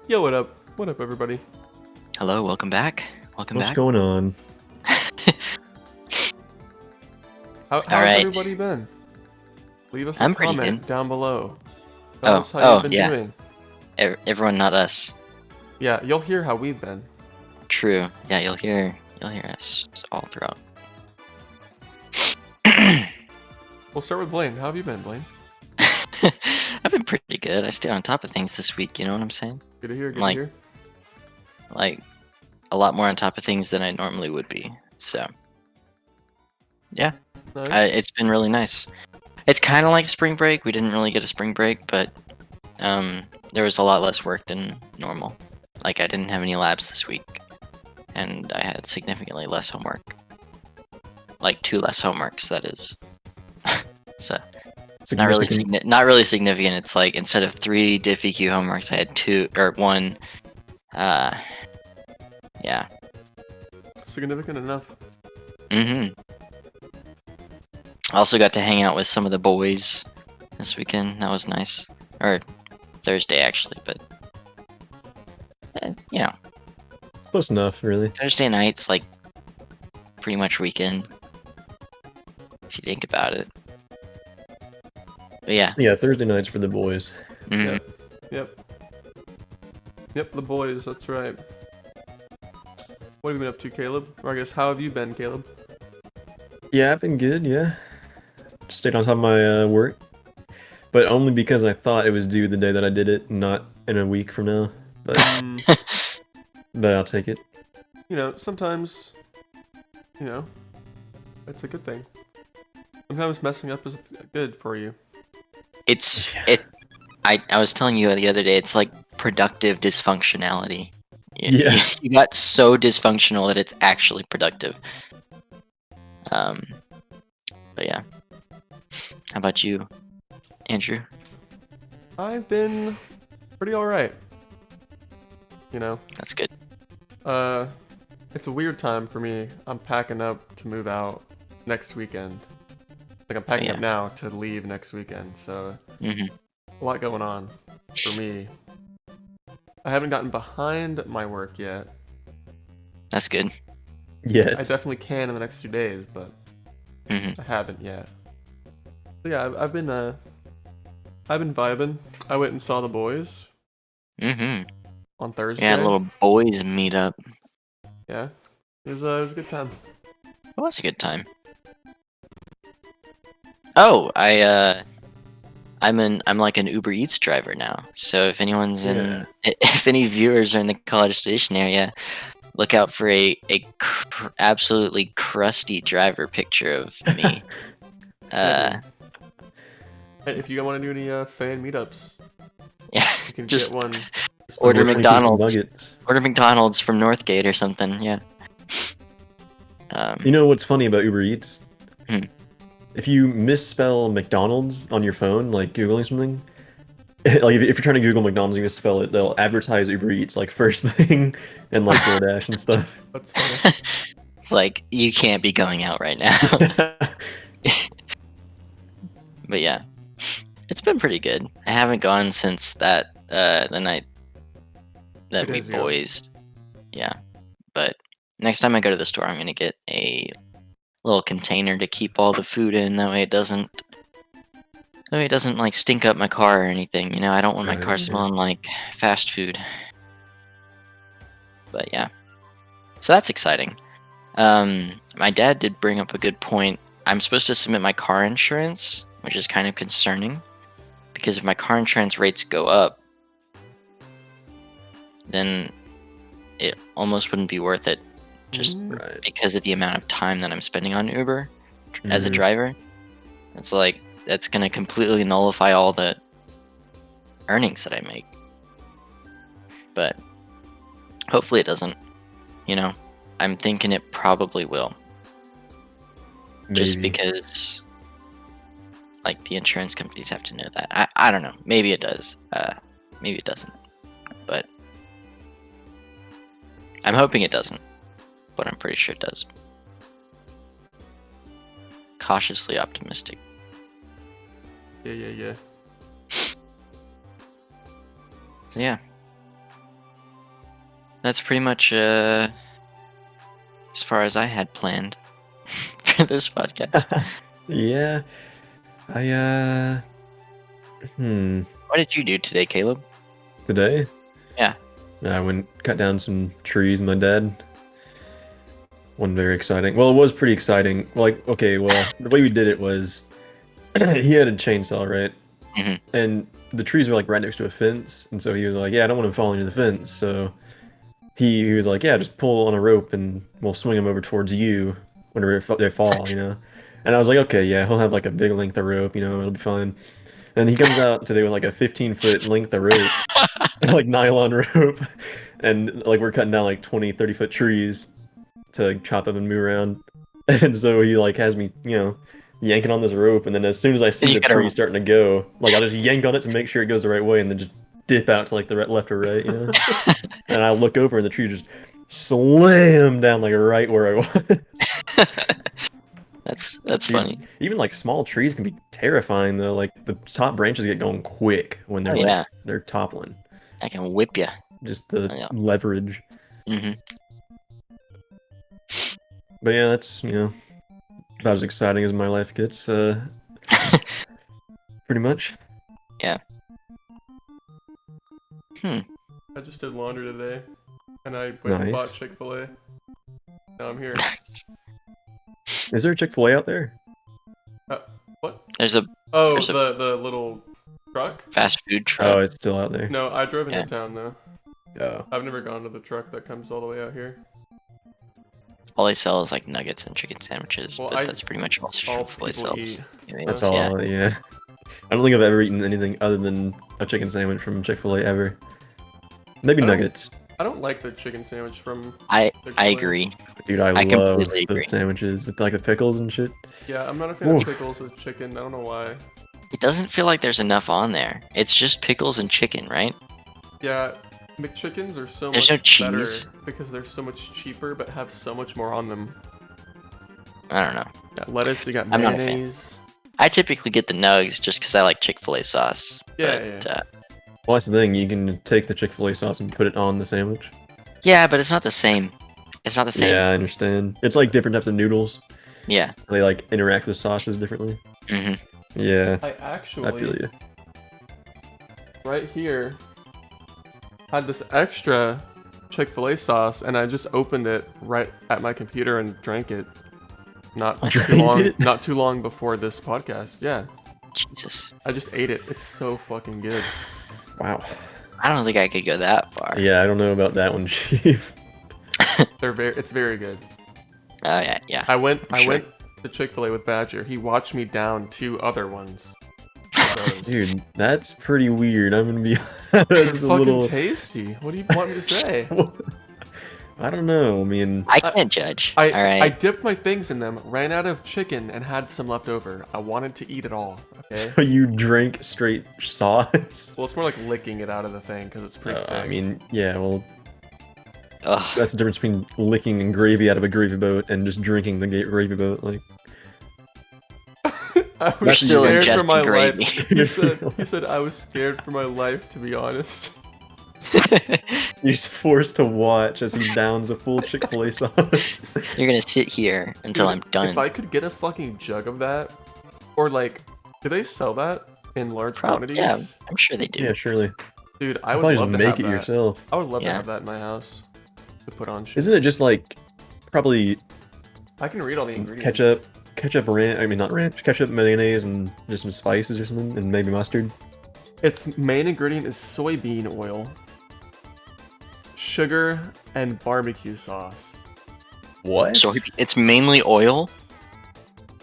Yo, what up? What up, everybody? Hello, welcome back. Welcome What's back. going on? How's right. everybody been? Leave us a I'm pretty comment good. down below. Tell us how Oh, you've been yeah. doing. Everyone, not us. Yeah, you'll hear how we've been. True. Yeah, you'll hear us all throughout. We'll start with Blaine. How have you been, Blaine? I've been pretty good. I stayed on top of things this week. You know what I'm saying? Good to hear. Good Like- to hear. Like a lot more on top of things than I normally would be. So Nice. it's been really nice. It's kind of like spring break. We didn't really get a spring break, but there was a lot less work than normal. Like I didn't have any labs this week, and I had significantly less homework. Like 2 less homeworks, that is. So not really significant. It's like instead of 3 diff EQ homeworks, I had 2 or 1. Yeah. Significant enough. I also got to hang out with some of the boys this weekend. That was nice. Or Thursday, actually, but you know, Close enough, really. Thursday night's like pretty much weekend if you think about it. But yeah. Yeah, Thursday nights for the boys. Mhm. Yep, the boys. That's right. What have you been up to, Caleb? Or I guess, how have you been, Caleb? Yeah, I've been good, yeah. Stayed on top of my work. But only because I thought it was due the day that I did it, not in a week from now. But, but I'll take it. Sometimes, it's a good thing. Sometimes messing up is good for you. I was telling you the other day, it's like productive dysfunctionality. Yeah. You got so dysfunctional that it's actually productive. But yeah. How about you, Andrew? I've been pretty alright. That's good. It's a weird time for me. I'm packing up to move out next weekend. Like, I'm packing up now to leave next weekend, so a lot going on for me. I haven't gotten behind my work yet. That's good. Yeah. I definitely can in the next 2 days, but I haven't yet. So yeah, I've been vibing. I went and saw the boys on Thursday. Yeah, a little boys meetup. Yeah, it was a good time. It was a good time. Oh, I'm like an Uber Eats driver now. So if anyone's if any viewers are in the College Station area, look out for a absolutely crusty driver picture of me. If you want to do any fan meetups, Yeah, you can just get one. order 20 piece McDonald's. nuggets. Order McDonald's from Northgate or something. Yeah. You know what's funny about Uber Eats? Hmm. If you misspell McDonald's on your phone, like Googling something, like if you're trying to Google McDonald's, you misspell it, they'll advertise Uber Eats like first thing, and like DoorDash and stuff. That's funny. It's like you can't be going out right now. But yeah, it's been pretty good. I haven't gone since the night that 2 we days ago. boysed. Yeah, but next time I go to the store, I'm gonna get a little container to keep all the food in. That way it doesn't like stink up my car or anything. I don't want my car Right. smelling like fast food. But yeah, so that's exciting. My dad did bring up a good point. I'm supposed to submit my car insurance, which is kind of concerning, because if my car insurance rates go up, then it almost wouldn't be worth it, just Right. because of the amount of time that I'm spending on Uber as a driver. It's like that's gonna completely nullify all the earnings that I make. But hopefully it doesn't. I'm thinking it probably will. Just Maybe. because like the insurance companies have to know that. I don't know. Maybe it does. Maybe it doesn't. But I'm hoping it doesn't. But I'm pretty sure it does. Cautiously optimistic. Yeah. So yeah. that's pretty much as far as I had planned for this podcast. Yeah. What did you do today, Caleb? Today? Yeah. I went cut down some trees with my dad. Wasn't very exciting. Well, it was pretty exciting. Like, okay, well, the way we did it was he had a chainsaw, right? Mm-hmm. And the trees were like right next to a fence, and so he was like, "Yeah, I don't want him falling into the fence." So he was like, "Yeah, just pull on a rope and we'll swing them over towards you whenever they fall," you know. And I was like, "Okay, yeah, he'll have like a big length of rope, you know, it'll be fine." And he comes out today with like a 15-foot length of rope, like nylon rope, and like we're cutting down like 20, 30-foot trees to chop up and move around. And so he like has me, you know, yanking on this rope, and then as soon as I see the tree starting to go, like I'll just yank on it to make sure it goes the right way, and then just dip out to like the left or right, you know. And I look over, and the tree just slammed down like right where I was. That's funny. Even like small trees can be terrifying though. Like the top branches get going quick when they're they're toppling. I can whip you. Just the leverage. Mm-hmm. But yeah, that's, you know, about as exciting as my life gets. Pretty much. Yeah. I just did laundry today, and I went and bought Chick-fil-A. Now I'm here. Is there a Chick-fil-A out there? What? There's a the little truck? Fast food truck. Oh, it's still out there. No, I drove into town though. Oh. I've never gone to the truck that comes all the way out here. All they sell is like nuggets and chicken sandwiches, Well, but that's pretty much all Chick-fil-A sells. That's all, yeah. I don't think I've ever eaten anything other than a chicken sandwich from Chick-fil-A ever. Maybe nuggets. I don't like the chicken sandwich from I agree. Dude, I love the sandwiches with like the pickles and shit. Yeah, I'm not a fan of pickles with chicken. I don't know why. It doesn't feel like there's enough on there. It's just pickles and chicken, right? Yeah, McChickens are so much cheese better because they're so much cheaper but have so much more on them. I don't know. You got lettuce, you got I'm mayonnaise. not a fan. I typically get the nugs just because I like Chick-fil-A sauce. Yeah, but, well, that's the thing. You can take the Chick-fil-A sauce and put it on the sandwich. Yeah, but it's not the same. It's not the same. Yeah, I understand. It's like different types of noodles. Yeah. They like interact with sauces differently. Mm-hmm. Yeah. I feel you. Right here had this extra Chick-fil-A sauce, and I just opened it right at my computer and drank it. Not too long before this podcast. Yeah. Jesus. I just ate it. It's so fucking good. Wow. I don't think I could go that far. Yeah, I don't know about that one, Chief. It's very good. Oh yeah. I went to Chick-fil-A with Badger. He watched me down 2 other ones. Dude, that's pretty weird. I'm gonna be They're fucking tasty. What do you want me to say? I don't know. I mean, I can't judge. All right. I dipped my things in them, ran out of chicken, and had some left over. I wanted to eat it all. Okay. So you drank straight sauce? Well, it's more like licking it out of the thing because it's pretty thick. I mean, yeah. Well, Ugh. that's the difference between licking and gravy out of a gravy boat and just drinking the gravy boat. Like, I was still scared for ingesting my gravy. life. He said I was scared for my life, to be honest. You're forced to watch as he downs a full Chick-fil-A sauce. You're gonna sit here until I'm done. If I could get a fucking jug of that, or like, do they sell that in large quantities? Yeah, I'm sure they do. Yeah, surely. Dude, I would love to make have it that. yourself. I would love to have that in my house to put on shit. Isn't it just like probably? I can read all the ingredients. Ketchup, ranch. I mean, not ranch. Ketchup, mayonnaise, and just some spices or something, and maybe mustard. Its main ingredient is soybean oil, sugar, and barbecue sauce. What? So it's mainly oil,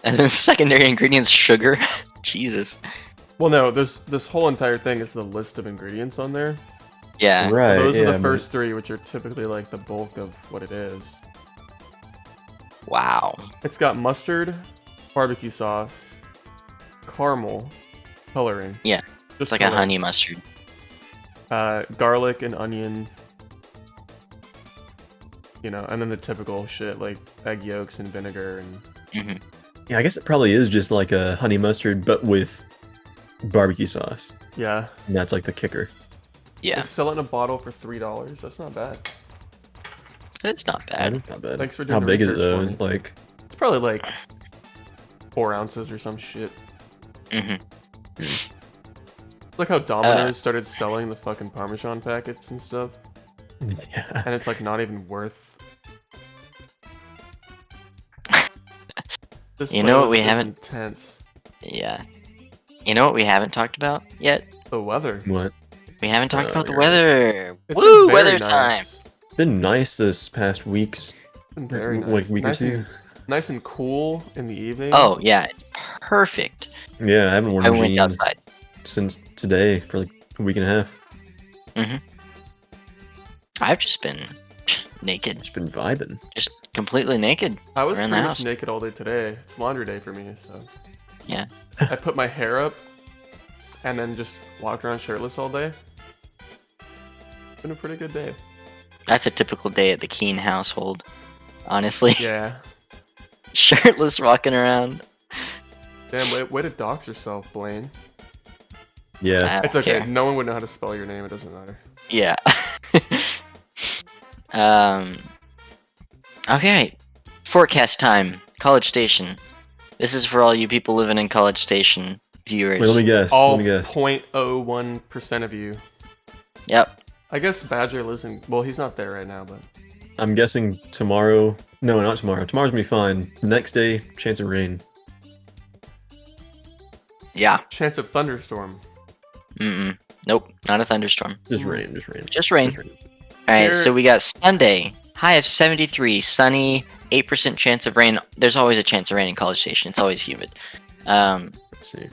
and then secondary ingredients sugar. Jesus. Well, no, this whole entire thing is the list of ingredients on there. Yeah. Right. Those are the first 3, which are typically like the bulk of what it is. Wow. It's got mustard, barbecue sauce, caramel, coloring. Yeah. It's like a honey mustard. Garlic and onion. You know, and then the typical shit like egg yolks and vinegar and. Yeah, I guess it probably is just like a honey mustard, but with barbecue sauce. Yeah. And that's like the kicker. Yeah. They sell it in a bottle for $3. That's not bad. It's not bad. It's not bad. Thanks for doing How the big is it research though? for me. It's like It's probably like 4 ounces or some shit. Mm-hmm. It's like how Domino's started selling the fucking Parmesan packets and stuff, yeah. and it's like not even worth. This You know what playlist we is haven't- intense. Yeah. You know what we haven't talked about yet? The weather. What? We haven't talked about the you're right. weather. It's Woo! been very Weather time. nice. Been nice this past weeks. It's been very nice. Like week or two. Nice and cool in the evening. Oh yeah, it's perfect. Yeah, I haven't worn I went jeans outside. since today for like a week and a half. I've just been naked, Just been vibing. just completely naked. I was around pretty the much house. naked all day today. It's laundry day for me, so. Yeah. I put my hair up, and then just walked around shirtless all day. It's been a pretty good day. That's a typical day at the Keen household. Honestly, Yeah. shirtless walking around. Damn, way to dox yourself, Blaine. Yeah. I It's don't okay. care. No one would know how to spell your name. It doesn't matter. Yeah. Okay. Forecast time. College Station. This is for all you people living in College Station viewers. Wait, let me guess. All Let me guess. 0.01% of you. Yep. I guess Badger lives in. Well, he's not there right now, but. I'm guessing tomorrow. No, not tomorrow. Tomorrow's gonna be fine. The next day, chance of rain. Yeah. Chance of thunderstorm. Mm-mm. Nope. Not a thunderstorm. Just rain. Just rain. Just rain. Just rain. Alright, Here- so we got Sunday. High of 73. Sunny. 8% chance of rain. There's always a chance of rain in College Station. It's always humid. Let's see.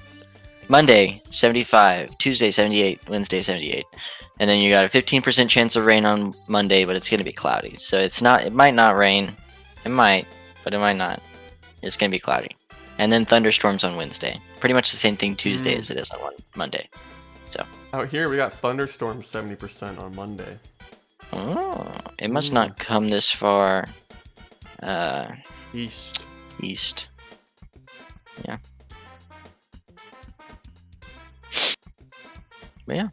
Monday, 75. Tuesday, 78. Wednesday, 78. And then you got a 15% chance of rain on Monday, but it's going to be cloudy. So it's not. It might not rain. It might, but it might not. It's going to be cloudy. And then thunderstorms on Wednesday. Pretty much the same thing Tuesday as it is on Monday. So. Out here, we got thunderstorms 70% on Monday. Oh, it must not come this far East. east. Yeah. But yeah.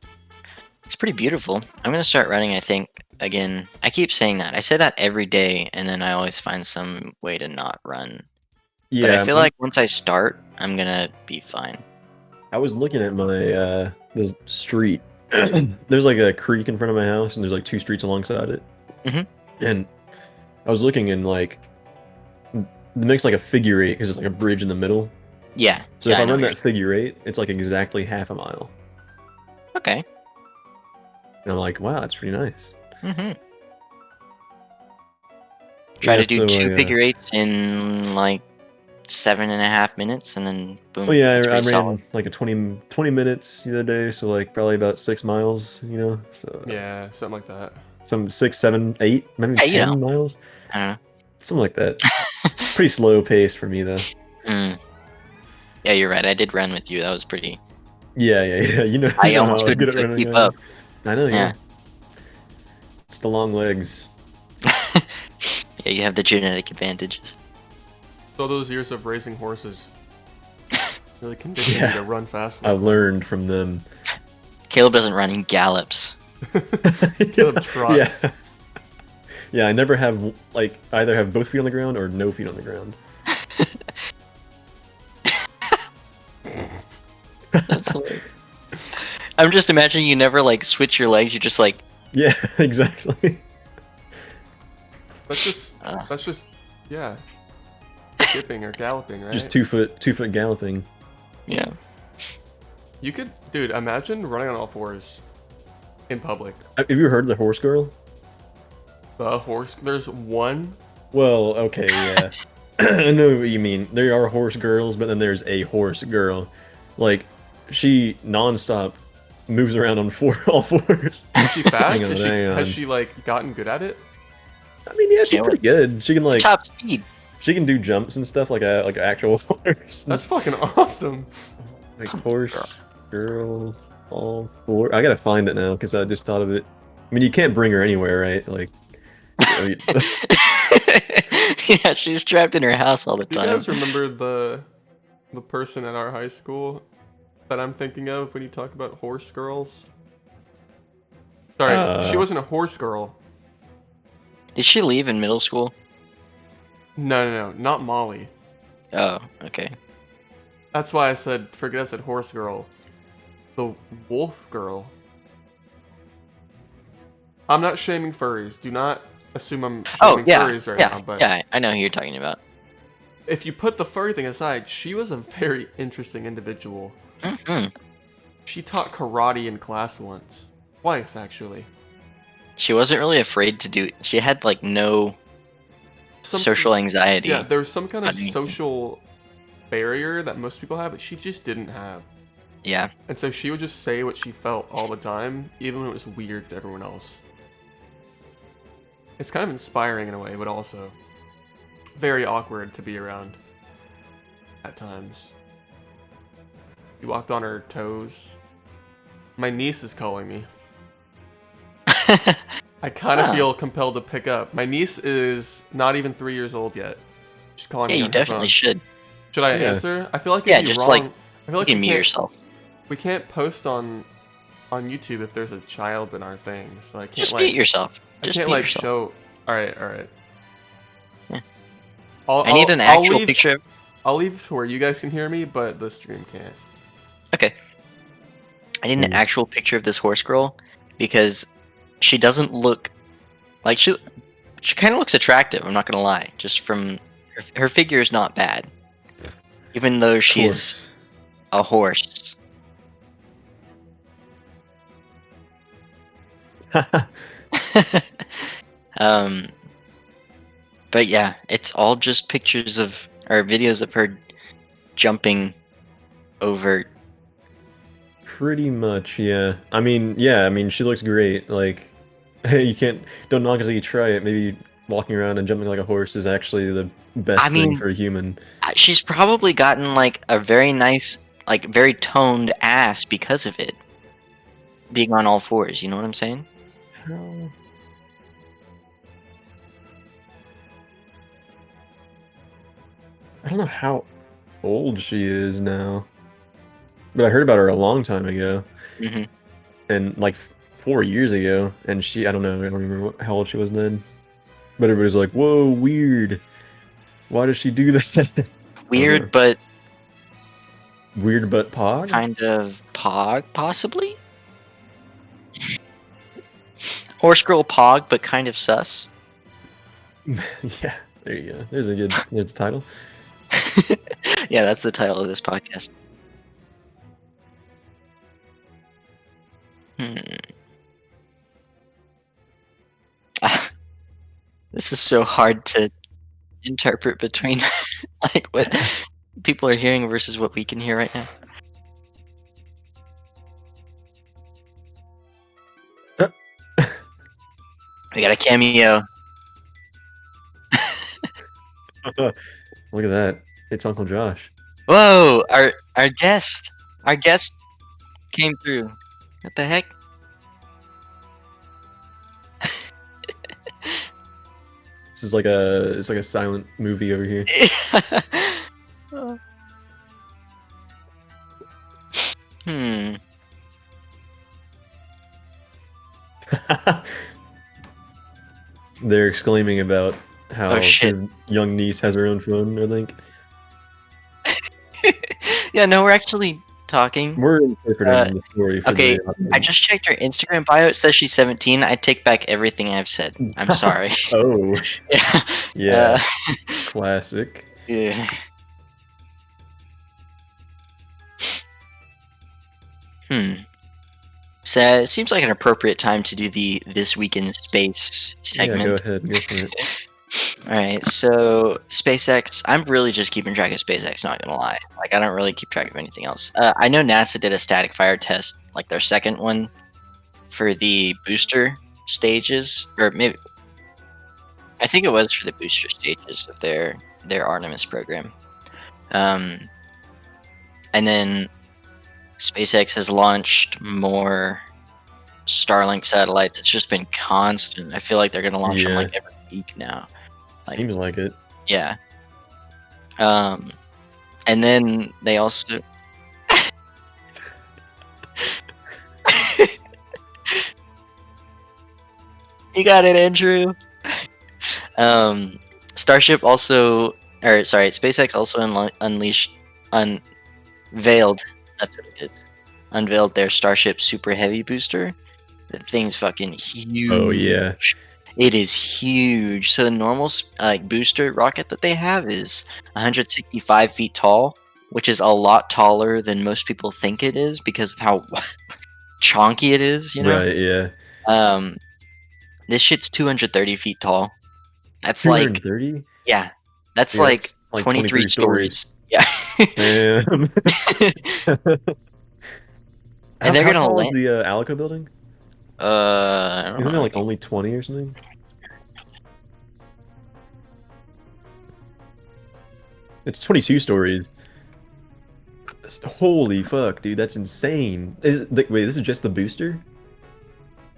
It's pretty beautiful. I'm gonna start running, I think, again. I keep saying that. I say that every day, and then I always find some way to not run. Yeah. But I feel like once I start, I'm gonna be fine. I was looking at my the street. There's like a creek in front of my house, and there's like 2 streets alongside it. Mhm. And I was looking, and like it makes like a figure 8 because it's like a bridge in the middle. Yeah. So yeah, if I know run what that figure 8, it's like exactly half a mile. you're- Okay. And I'm like, wow, that's pretty nice. Mm-hmm. Try Yeah, to do so 2 figure 8s in like 7.5 minutes, and then boom. Oh yeah, it's I pretty ran solid. like a 20 minutes the other day, so like probably about 6 miles, you know. So Yeah, something like that. some 6, 7, 8, maybe Yeah, you 10 miles, I don't know. something like that. It's pretty slow pace for me though. Mm. Yeah, you're right. I did run with you. That was pretty. Yeah. You know, I you know almost how couldn't good at running keep I am. up. I know, yeah. Yeah. It's the long legs. Yeah, you have the genetic advantages. So those years of racing horses really conditioned Yeah. you to run fast. I learned from them. Caleb doesn't run; he gallops. Caleb trots. Yeah. Yeah, I never have like either have both feet on the ground or no feet on the ground. That's hilarious. I'm just imagining you never like switch your legs. You're just like, Yeah, exactly. That's just, yeah. Skipping or galloping, right? Just 2 foot galloping. yeah. You could, dude, imagine running on all 4s in public. Have you heard of the horse girl? The horse, there's one. Well, okay, yeah. I know what you mean. There are horse girls, but then there's a horse girl. Like, she nonstop moves around on all 4s. Is she fast? Hang on, Has hang she like gotten good at it? I mean, yeah, she's Yeah, pretty good. She can like Top speed. she can do jumps and stuff like a actual horse. That's fucking awesome. Like horse girl, all 4. I gotta find it now because I just thought of it. I mean, you can't bring her anywhere, right? Like, I mean, Yeah, she's trapped in her house all the Do you time. guys remember the person at our high school that I'm thinking of when you talk about horse girls? Sorry, she wasn't a horse girl. Did she leave in middle school? No, not Molly. Oh, okay. That's why I said, forget I said horse girl. The wolf girl. I'm not shaming furries. Do not assume I'm shaming furries right now. But yeah, I know who you're talking about. if you put the furry thing aside, she was a very interesting individual. Mm-hmm. She taught karate in class once. Twice, actually. She wasn't really afraid to do. She had like no social anxiety. Yeah, there was some kind of social barrier that most people have that she just didn't have. Yeah. And so she would just say what she felt all the time, even when it was weird to everyone else. It's kind of inspiring in a way, but also very awkward to be around at times. You walked on her toes. My niece is calling me. I kind of feel compelled to pick up. My niece is not even 3 years old yet. She's calling me on you her definitely phone. should. Should I answer? I feel like it'd be just wrong. like I feel like you can mute yourself. We can't post on YouTube if there's a child in our thing, so I can't Just mute yourself. Just I can't mute like yourself. show. All right. Yeah. I need an I'll actual leave, picture. I'll leave to where you guys can hear me, but the stream can't. Okay. I need an actual picture of this horse girl because she doesn't look like she kind of looks attractive. I'm not gonna lie. Just from her figure is not bad, even though she's a horse. But yeah, it's all just pictures of or videos of her jumping over. Pretty much, yeah. I mean, she looks great. Like, you don't knock it until you try it. Maybe walking around and jumping like a horse is actually the best thing for a human. She's probably gotten like a very nice, like very toned ass because of it. Being on all fours, you know what I'm saying? How? I don't know how old she is now, but I heard about her a long time ago, and like 4 years ago, and I don't know, I don't remember how old she was then, but everybody's like, "Whoa, weird! Why does she do that?" Weird, but pog? Kind of pog, possibly. Horse girl pog, but kind of sus. Yeah, there you go. There's the title. Yeah, that's the title of this podcast. This is so hard to interpret between like what people are hearing versus what we can hear right now. We got a cameo. Look at that. It's Uncle Josh. Whoa, our guest came through. What the heck? This is like a silent movie over here. They're exclaiming about how her young niece has her own phone, I think. Yeah, no, we're actually talking. We're interpreting the story for okay, I just checked her Instagram bio. It says she's 17. I take back everything I've said. I'm sorry. Oh. Yeah. Yeah. Classic. Yeah. So it seems like an appropriate time to do the This Week in Space segment. Yeah, go ahead. Go for it. Alright, so SpaceX, I'm really just keeping track of SpaceX, not gonna lie. Like, I don't really keep track of anything else. I know NASA did a static fire test, like their second one, for the booster stages, or maybe, I think it was for the booster stages of their Artemis program. And then SpaceX has launched more Starlink satellites. It's just been constant. I feel like they're gonna launch them like every week now. Seems like it. Yeah. And then they also You got it, Andrew. Starship also, or sorry, SpaceX also unveiled. That's what it is. Unveiled their Starship Super Heavy booster. The thing's fucking huge. Oh yeah. It is huge. So the normal booster rocket that they have is 165 feet tall, which is a lot taller than most people think it is because of how chonky it is. You know. Right. Yeah. This shit's 230 feet tall. That's 230. yeah, that's Yeah, like that's like 23 stories. Yeah. Damn. And they're how gonna tall is land. the Alico building? I don't Isn't it know. like only 20 or something? It's 22 stories. Holy fuck, dude, that's insane. Wait, this is just the booster?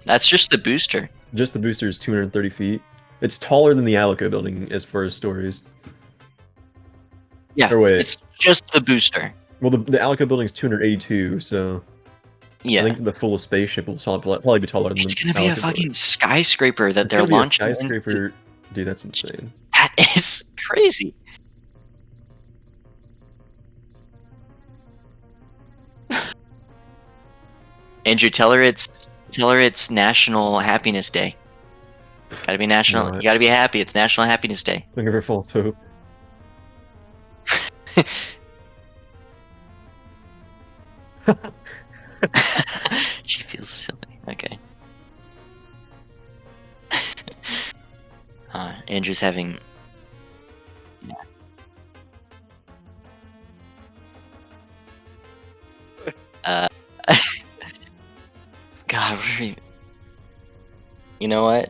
That's just the booster. Just the booster is 230 feet. It's taller than the Alico building as far as stories. Yeah, Or wait. it's just the booster. Well, the Alico building is 282, so Yeah. I think the full spaceship will probably be taller than It's the gonna be a Alico fucking building. skyscraper that It's they're gonna be a launching into. skyscraper. Dude, that's insane. That is crazy. Andrew, tell her it's National Happiness Day. Gotta be national. What? You gotta be happy. It's National Happiness Day. Don't give her false hope. She feels silly. Okay. Andrew's having. Yeah. God, what are we? You know what?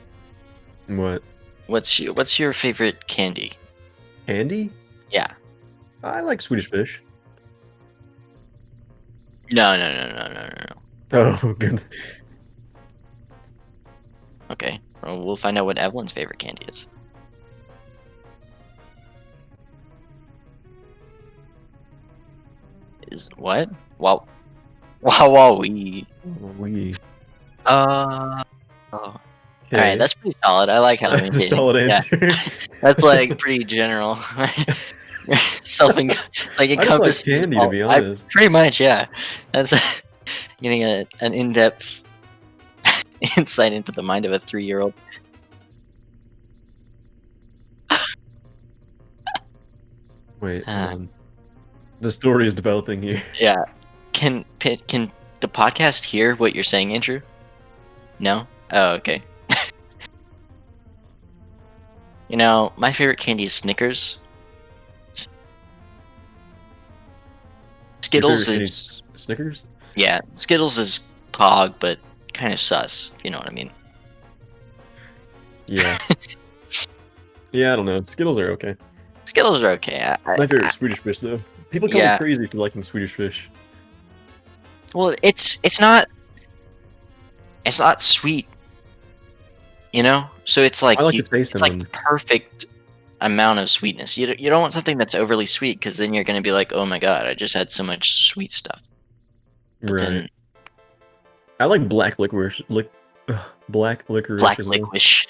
What? What's your favorite candy? Candy? Yeah. I like Swedish fish. No. Oh, good. Okay. Well, we'll find out what Evelyn's favorite candy is. Is what? Wow. We. We. Oh. All Okay. right, that's pretty solid. I like Halloween That's a candy. solid Yeah, answer. that's like pretty general. Self like I just like encompasses candy, all- to be I- honest. pretty much, yeah. That's getting an in-depth insight into the mind of a 3-year-old. Wait, hold on. The story is developing here. Yeah. Can the podcast hear what you're saying, Andrew? No? Oh, okay. You know, my favorite candy is Snickers. Your favorite Skittles candy is Snickers? yeah, Skittles is pog, but kind of sus. You know what I mean? Yeah. Yeah, I don't know. Skittles are okay. Skittles are okay. My favorite is Swedish fish, though. People call Yeah. me crazy for liking Swedish fish. Well, it's not sweet, you know. So it's like I like the taste it's of like them. the perfect amount of sweetness. You don't want something that's overly sweet because then you're gonna be like, oh my god, I just had so much sweet stuff. But Right. then I like black licorice. Black licorice. black as well. licorice.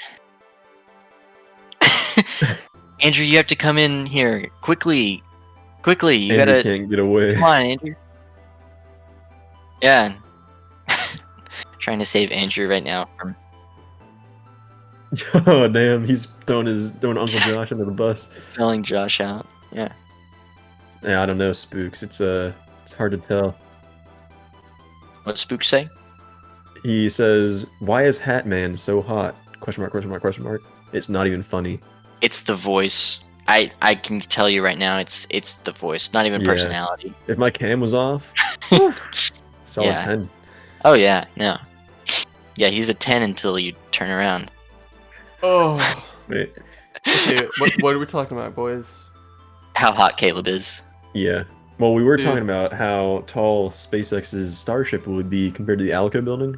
Andrew, you have to come in here quickly. Quickly, you Andrew gotta can't get away. come on, Andrew. Yeah. Trying to save Andrew right now from Oh damn, he's throwing Uncle Josh under the bus. filling Josh out. Yeah. Yeah, I don't know, Spooks. It's hard to tell. What Spook say? He says, "Why is Hat Man so hot?" Question mark, question mark, question mark. It's not even funny. It's the voice. I can tell you right now, it's the voice, not even Yeah. personality. If my cam was off, solid Yeah. 10. Oh yeah, no. Yeah, he's a 10 until you turn around. Oh. Wait. Okay, what are we talking about, boys? How hot Caleb is. Yeah. Well, we were Dude. talking about how tall SpaceX's Starship would be compared to the Alico building.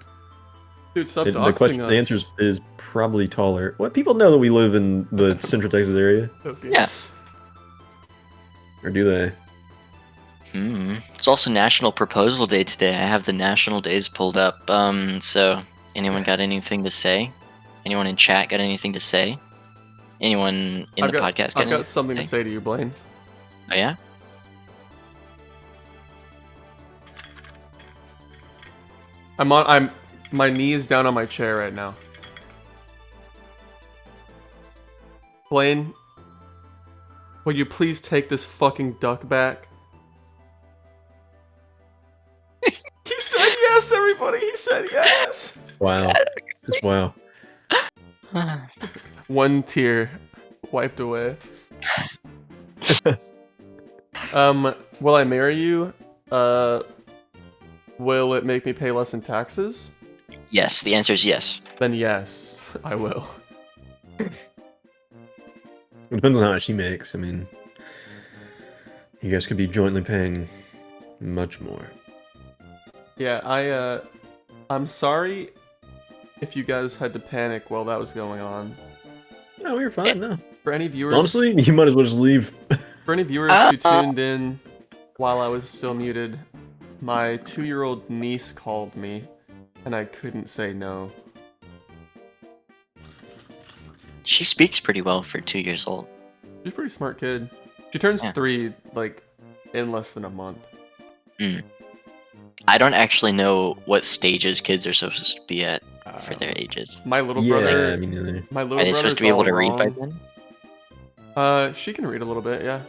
Dude, stop The doxing us. the answer is probably taller. What, people know that we live in the Central Texas area, Okay. Yeah. or do they? It's also National Proposal Day today. I have the national days pulled up. So anyone got anything to say? Anyone in chat got anything to say? anyone in the podcast? I've got something to say to you, Blaine. Oh yeah. My knee is down on my chair right now. Blaine, will you please take this fucking duck back? He said yes, everybody. He said yes. Wow. Just wow. One tear wiped away. Will I marry you? Will it make me pay less in taxes? Yes, the answer is yes. Then yes, I will. It depends on how much he makes. I mean, you guys could be jointly paying much more. Yeah, I'm sorry if you guys had to panic while that was going on. No, you're fine. No. For any viewers, Honestly, you might as well just leave. For any viewers who tuned in while I was still muted, my 2-year-old niece called me, and I couldn't say no. She speaks pretty well for 2 years old. She's a pretty smart kid. She turns 3 like in less than a month. I don't actually know what stages kids are supposed to be at for their ages. My little brother. Yeah, me neither. My little Are they supposed to be able to read by then? She can read a little bit, yeah.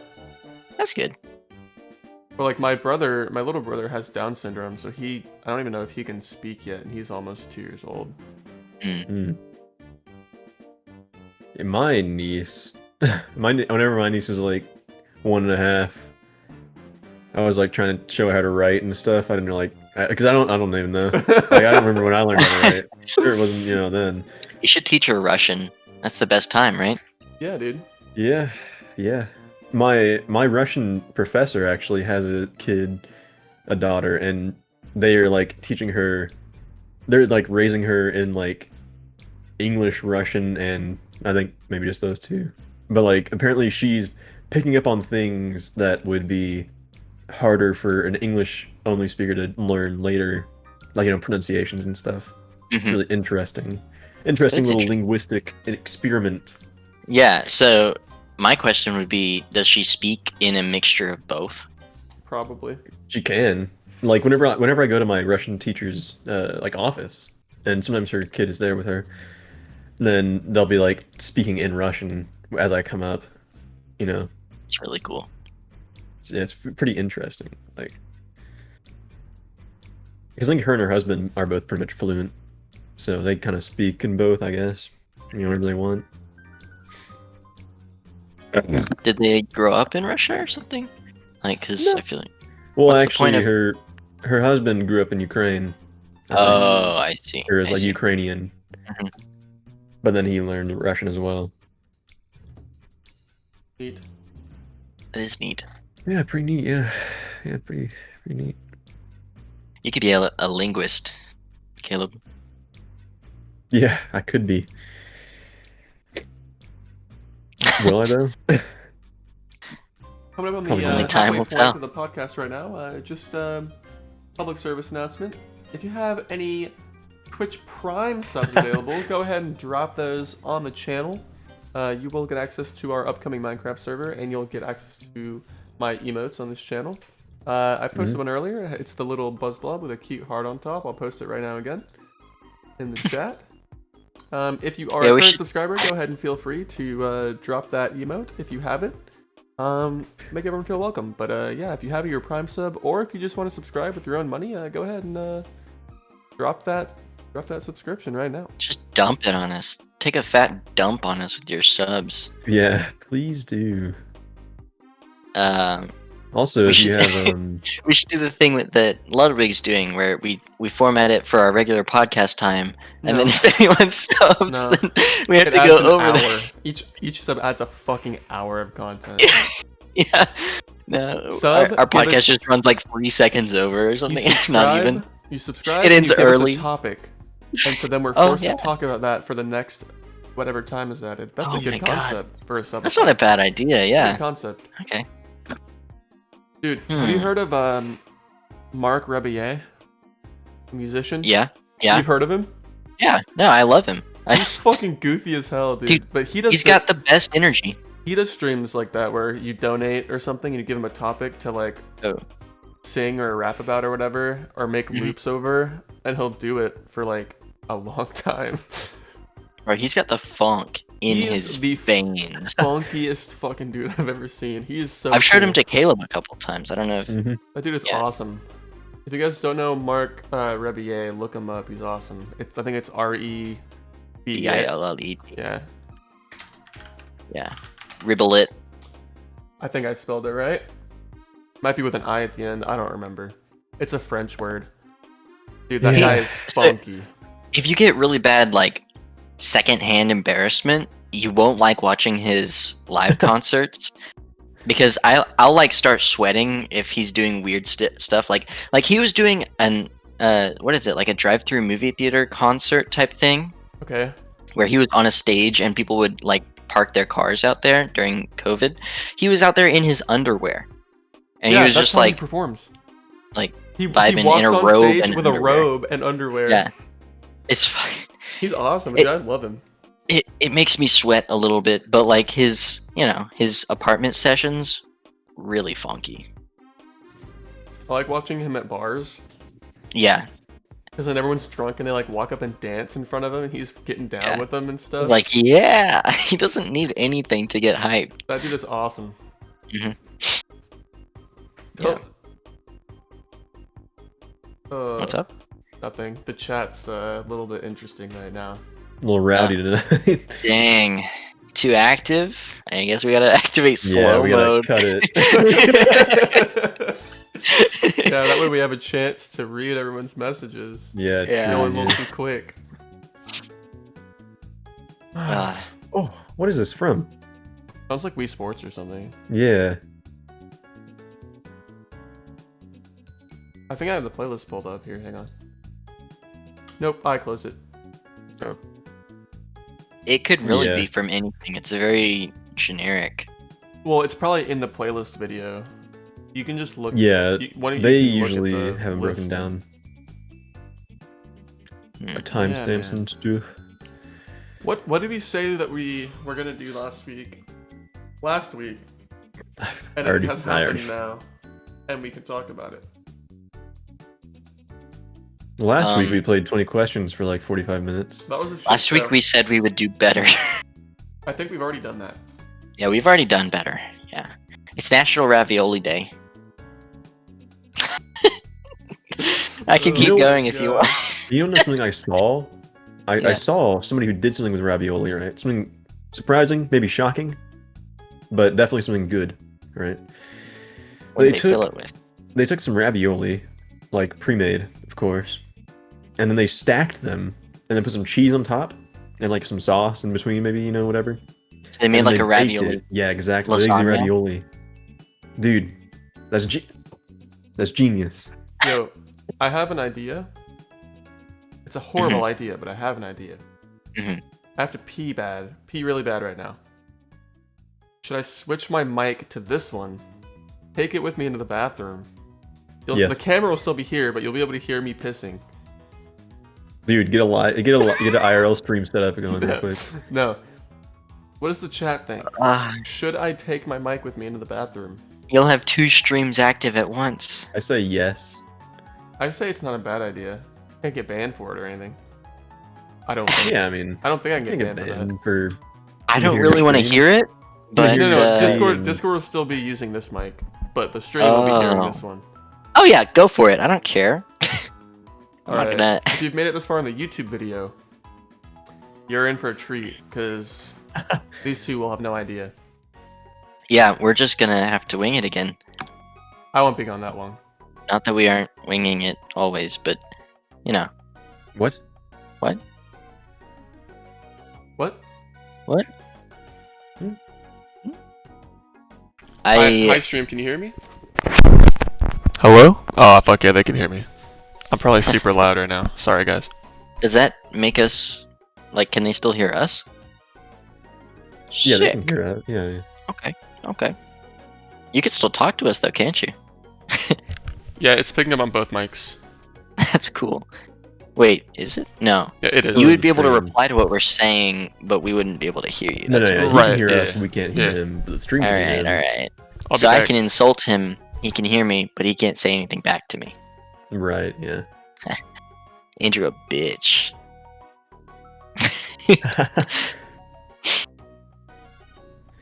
That's good. But like my little brother has Down syndrome, so I don't even know if he can speak yet, and he's almost 2 years old. My niece, whenever my niece was like 1.5, I was like trying to show her how to write and stuff. I didn't know, because I don't even know. Like, I don't remember when I learned how to write. Sure, it wasn't then. You should teach her Russian. That's the best time, right? Yeah, dude. Yeah. My Russian professor actually has a daughter, and they are like teaching her. They're like raising her in like English, Russian, and I think maybe just those two. But like apparently she's picking up on things that would be harder for an English only speaker to learn later, like pronunciations and stuff. It's really interesting little linguistic experiment. Yeah, so my question would be, does she speak in a mixture of both? Probably. She can. Like whenever I go to my Russian teacher's like office, and sometimes her kid is there with her, then they'll be like speaking in Russian as I come up. It's really cool. It's pretty interesting. Like, because I think her and her husband are both pretty much fluent, so they kind of speak in both, I guess. Whatever they want. Did they grow up in Russia or something? Like, because I feel like. Well, actually, her husband grew up in Ukraine. I see. Or is like Ukrainian. But then he learned Russian as well. Neat. That is neat. Yeah, pretty neat. Yeah, pretty neat. You could be a linguist, Caleb. Yeah, I could be. Will I though? Coming up on the only time will tell. Of the podcast right now, just public service announcement. If you have any Twitch Prime subs available, go ahead and drop those on the channel. You will get access to our upcoming Minecraft server, and you'll get access to my emotes on this channel. I posted one earlier. It's the little buzz blob with a cute heart on top. I'll post it right now again in the chat. If you are a current subscriber, go ahead and feel free to drop that emote if you have it. Make everyone feel welcome. But yeah, if you have your Prime sub, or if you just want to subscribe with your own money, go ahead and drop that subscription right now. Just dump it on us. Take a fat dump on us with your subs. Yeah, please do. Also, if you have we should do the thing that Ludwig's doing, where we format it for our regular podcast time, and then if anyone subs, then we have to go over that. Each sub adds a fucking hour of content. Yeah. No. Our podcast just runs like 3 seconds over or something. Not even. You subscribe. It ends early. Us a topic, and so then we're forced to talk about that for the next whatever time is added. That's a good concept for a sub. That's not a bad idea. Yeah. Good concept. Okay. Dude, have you heard of Marc Rebillet, musician? Yeah. You've heard of him? Yeah. No, I love him. He's fucking goofy as hell, dude. But he's got the best energy. He does streams like that where you donate or something and you give him a topic to like sing or rap about or whatever, or make loops over, and he'll do it for like a long time. Bro, he's got the funk in his veins. Funkiest fucking dude I've ever seen. He is so I've showed him to Caleb a couple times. I don't know if that dude is awesome. If you guys don't know Mark Rebier, look him up. He's awesome. I think it's Rebillet. Yeah. Yeah. Ribelit. I think I spelled it right. Might be with an I at the end. I don't remember. It's a French word. Dude, that guy is funky. If you get really bad, like, secondhand embarrassment, you won't like watching his live concerts. Because I'll like start sweating if he's doing weird stuff. Like he was doing an, what is it? Like a drive-through movie theater concert type thing. Okay. Where he was on a stage and people would like park their cars out there during COVID. He was out there in his underwear. And he was just like he performs. Like he vibing walks in a on robe stage and with underwear. a robe and underwear. Yeah. It's fine. He's awesome. I love him. It makes me sweat a little bit, but like his apartment sessions, really funky. I like watching him at bars. Yeah. Because then everyone's drunk and they like walk up and dance in front of him and he's getting down with them and stuff. Like, yeah, he doesn't need anything to get hyped. That dude is awesome. Yeah. What's up? Nothing. The chat's a little bit interesting right now. A little rowdy tonight. Dang. Too active? I guess we gotta activate slow mode. Cut it. Yeah, that way we have a chance to read everyone's messages. Yeah. No one will too quick. Oh, what is this from? Sounds like Wii Sports or something. Yeah. I think I have the playlist pulled up here. Hang on. Nope, I closed it. Oh. It could really be from anything. It's a very generic. Well, it's probably in the playlist video. You can just look. Yeah, they usually have them list. broken down. Timestamps and stuff. What did we say that we were gonna do last week? Last week. And it has happened now. And we can talk about it. Last week we played 20 questions for like 45 minutes. That was a last week we said we would do better. I think we've already done that. Yeah, we've already done better. Yeah. It's National Ravioli Day. I can keep going if you want. You know something I saw? I saw somebody who did something with ravioli, right? Something surprising, maybe shocking, but definitely something good, right? What did they fill it with? They took some ravioli, like pre-made, of course, and then they stacked them, and then put some cheese on top, and like some sauce in between, maybe, whatever. So they made like a ravioli. Yeah, exactly. Lazy ravioli. Dude, that's genius. Yo, I have an idea. It's a horrible idea, but I have an idea. I have to pee really bad right now. Should I switch my mic to this one? Take it with me into the bathroom. Yes. The camera will still be here, but you'll be able to hear me pissing. Dude, get an IRL stream set up and going real quick. No. What does the chat think? Should I take my mic with me into the bathroom? You'll have 2 streams active at once. I say yes. I say it's not a bad idea. I can't get banned for it or anything. I don't think. Yeah, I mean, I don't think I can get banned for that. I don't really want to hear it, but no, Discord will still be using this mic, but the stream will be hearing this one. Oh yeah, go for it. I don't care. Alright, if you've made it this far in the YouTube video, you're in for a treat, because these two will have no idea. Yeah, we're just gonna have to wing it again. I won't be on that one. Not that we aren't winging it always, but, What? What? What? What? Hi, stream, can you hear me? Hello? Oh, fuck yeah, they can hear me. I'm probably super loud right now. Sorry, guys. Does that make us, can they still hear us? Yeah, they can hear us. Yeah. Okay. You can still talk to us though, can't you? Yeah, it's picking up on both mics. That's cool. Wait, is it? No. Yeah, it is. You Oh, would the be able to stream. reply to what we're saying, but we wouldn't be able to hear you. No, That's no, what he Right, can hear us, yeah, but we can't hear yeah. him. But the stream All can hear right, him. all right. I'll So be I back. can insult him. He can hear me, but he can't say anything back to me. Right, yeah. Andrew, a bitch.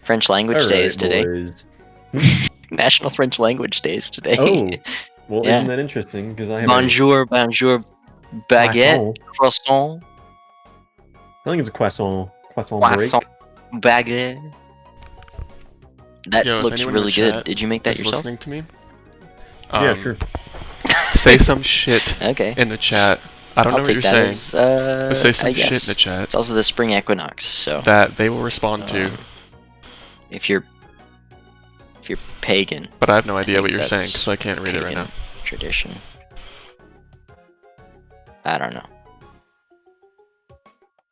French language day is today. boys. National French language day is today. Oh, well, Yeah. isn't that interesting? Because I have Bonjour, bonjour, baguette, croissant. croissant, I think it's a croissant break. croissant, baguette. That Yo, if looks anyone in really the good. chat Did you make that is yourself? listening to me? Yeah, sure. Say some shit Okay. in the chat. I don't know I'll what you're take that saying. as, But say some I shit in guess. the chat It's also the spring equinox, so that they will respond to. if you're pagan, But I have no idea think what you're saying that's because I can't read it right pagan now. tradition. I don't know.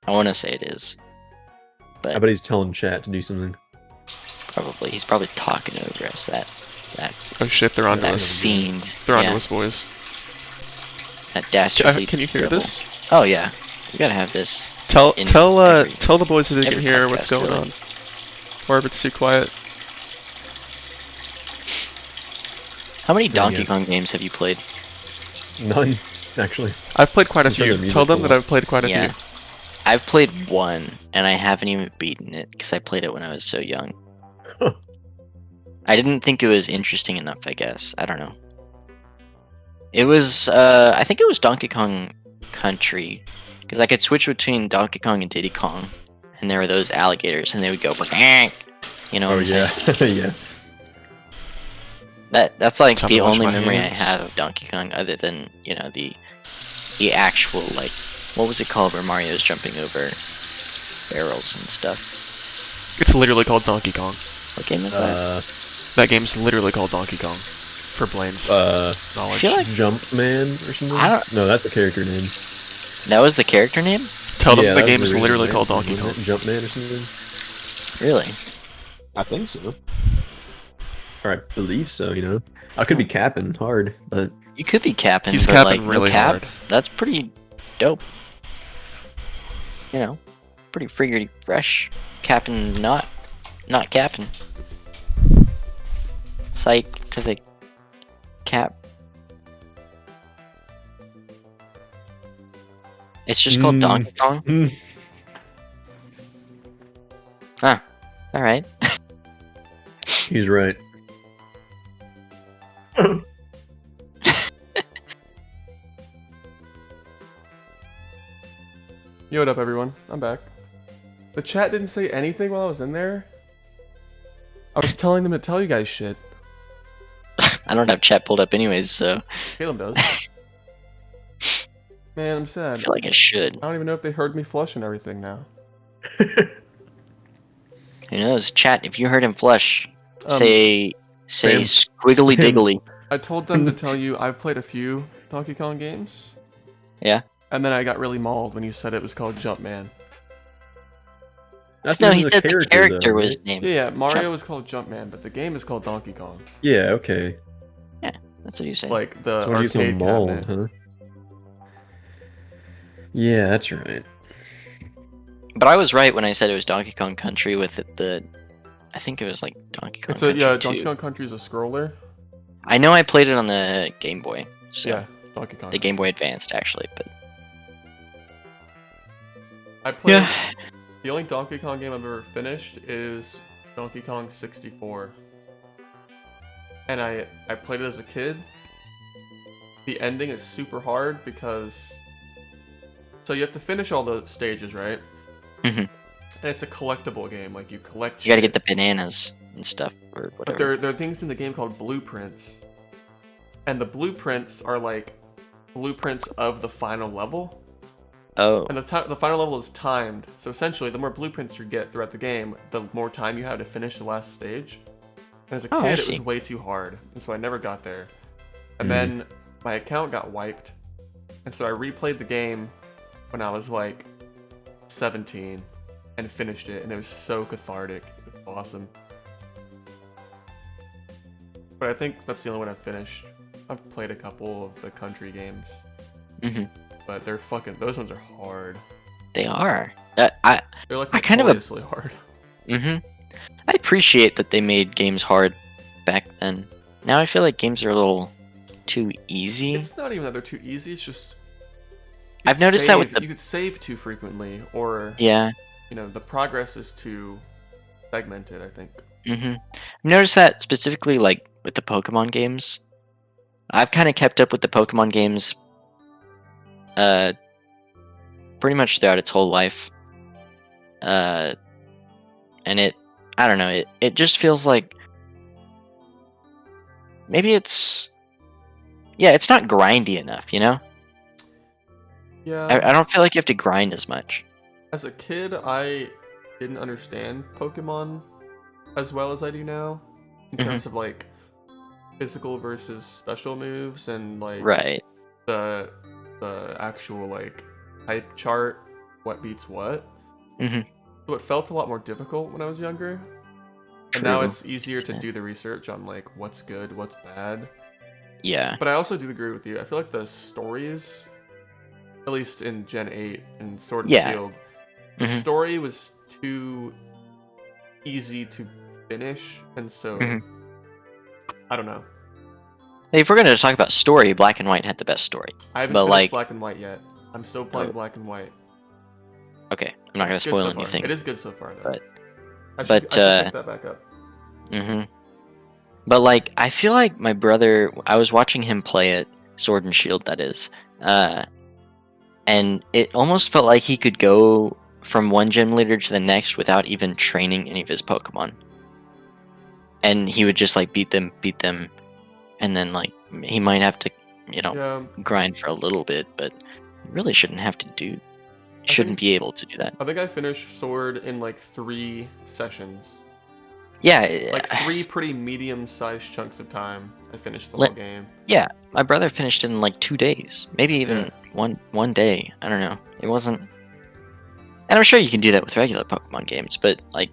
I want to say it is, I bet he's telling chat to do something. probably he's probably talking over us. That Oh shit, they're onto that us. fiend. They're onto Yeah, us, boys. that dastardly. Can you hear devil. this? Oh yeah, you gotta have this. Tell in every- tell the boys that they can every hear what's podcast, going really. on. Or if it's too quiet. How many Yeah, Donkey yeah. Kong games have you played? None, actually. I've played quite a Just heard few. their music Tell them a that lot. I've played quite a Yeah. few. I've played one, and I haven't even beaten it because I played it when I was so young. Huh. I didn't think it was interesting enough, I guess. I don't know. It was, I think it was Donkey Kong Country, because I could switch between Donkey Kong and Diddy Kong, and there were those alligators, and they would go, "Brrrr," you know what Oh I'm saying? yeah, yeah. That's like Time the to wash only my memory hands. I have of Donkey Kong, other than, you know, the actual, like, what was it called where Mario's jumping over barrels and stuff? It's literally called Donkey Kong. What game is that? That game's literally called Donkey Kong. For Blaine's I knowledge. feel like Jumpman or something. I don't- No, that's the character name. that was the character name? Tell them Yeah, the that was game is original literally name, called Donkey wasn't Kong. it? Jumpman or something. Really? I think so. Or I believe so. You know, I could be capping hard, but You could be capping, He's but capping like really no cap. hard. That's pretty dope. You know, pretty friggity fresh. Capping, not capping. Psych to the cap. It's just called Donkey Kong. Ah, all right. he's right. Yo, what up, everyone? I'm back. The chat didn't say anything while I was in there. I was telling them to tell you guys shit. I don't have chat pulled up anyways, so Caleb does. Man, I'm I sad. feel like I should. I don't even know if they heard me flush and everything now. Who knows? Chat, if you heard him flush, Um, say spam- squiggly spam- diggly. I told them to tell you I've played a few Donkey Kong games. Yeah. And then I got really mauled when you said it was called Jumpman. That's No, the he name of said the character though, was right? named. Yeah, Mario Jump. was called Jumpman, but the game is called Donkey Kong. Yeah. Okay. That's what you said. Like the So when you get so arcade mauled, cabinet. huh? Yeah, that's right. But I was right when I said it was Donkey Kong Country with the. I think it was like Donkey Kong It's a Country yeah, 2. Donkey Kong Country is a scroller. I know I played it on the Game Boy. So Yeah, Donkey Kong. the Game Boy Advanced actually, but I played. yeah. The only Donkey Kong game I've ever finished is Donkey Kong 64. And I played it as a kid. The ending is super hard because... So you have to finish all the stages, right? Mhm. And it's a collectible game, like you collect You gotta shit. get the bananas and stuff or But whatever. there are things in the game called blueprints. And the blueprints are like blueprints of the final level. Oh, And the final level is timed, so essentially, the more blueprints you get throughout the game, the more time you have to finish the last stage. And as a Oh, I kid, it see. was way too hard, and so I never got there. And Mhm. then my account got wiped, and so I replayed the game when I was like 17 and finished it, and it was so cathartic. It was awesome. But I think that's the only one I've finished. I've played a couple of the country games. hmm but they're fucking. Those ones are hard. They are. They're like I kind of notoriously hard. I appreciate that they made games hard back then. Now I feel like games are a little too easy. It's not even that they're too easy. It's just I've noticed that with you could save too frequently, or yeah. the progress is too segmented. I think. I've noticed that specifically like with the Pokemon games. I've kind of kept up with the Pokemon games pretty much throughout its whole life. And I don't know, it just feels like maybe it's not grindy enough, Yeah. I don't feel like you have to grind as much. As a kid, I didn't understand Pokemon as well as I do now, in terms of like physical versus special moves and like Right. the actual like type chart, what beats what. So it felt a lot more difficult when I was younger. And now it's easier to do the research on like what's good, what's bad. Yeah. But I also do agree with you. I feel like the stories, at least in Gen 8 and Sword and Shield, the story was too easy to finish, and so I don't know. If we're gonna talk about story, Black and White had the best story. I haven't but finished like Black and White yet. I'm still playing Black and White. Okay, I'm not gonna It's good spoil so far. anything. It is good so far, though. I but should pick that back up. But like, I feel like my brother. I was watching him play it, Sword and Shield, that is, and it almost felt like he could go from one gym leader to the next without even training any of his Pokemon. And he would just like beat them, and then like he might have to, grind for a little bit, but you really shouldn't have to do. Shouldn't be able to do that. I think I finished Sword in like 3 sessions. Yeah, like 3 pretty medium-sized chunks of time. I finished the whole game. Yeah, my brother finished in like 2 days, maybe even one day. I don't know. It wasn't, and I'm sure you can do that with regular Pokemon games, but like,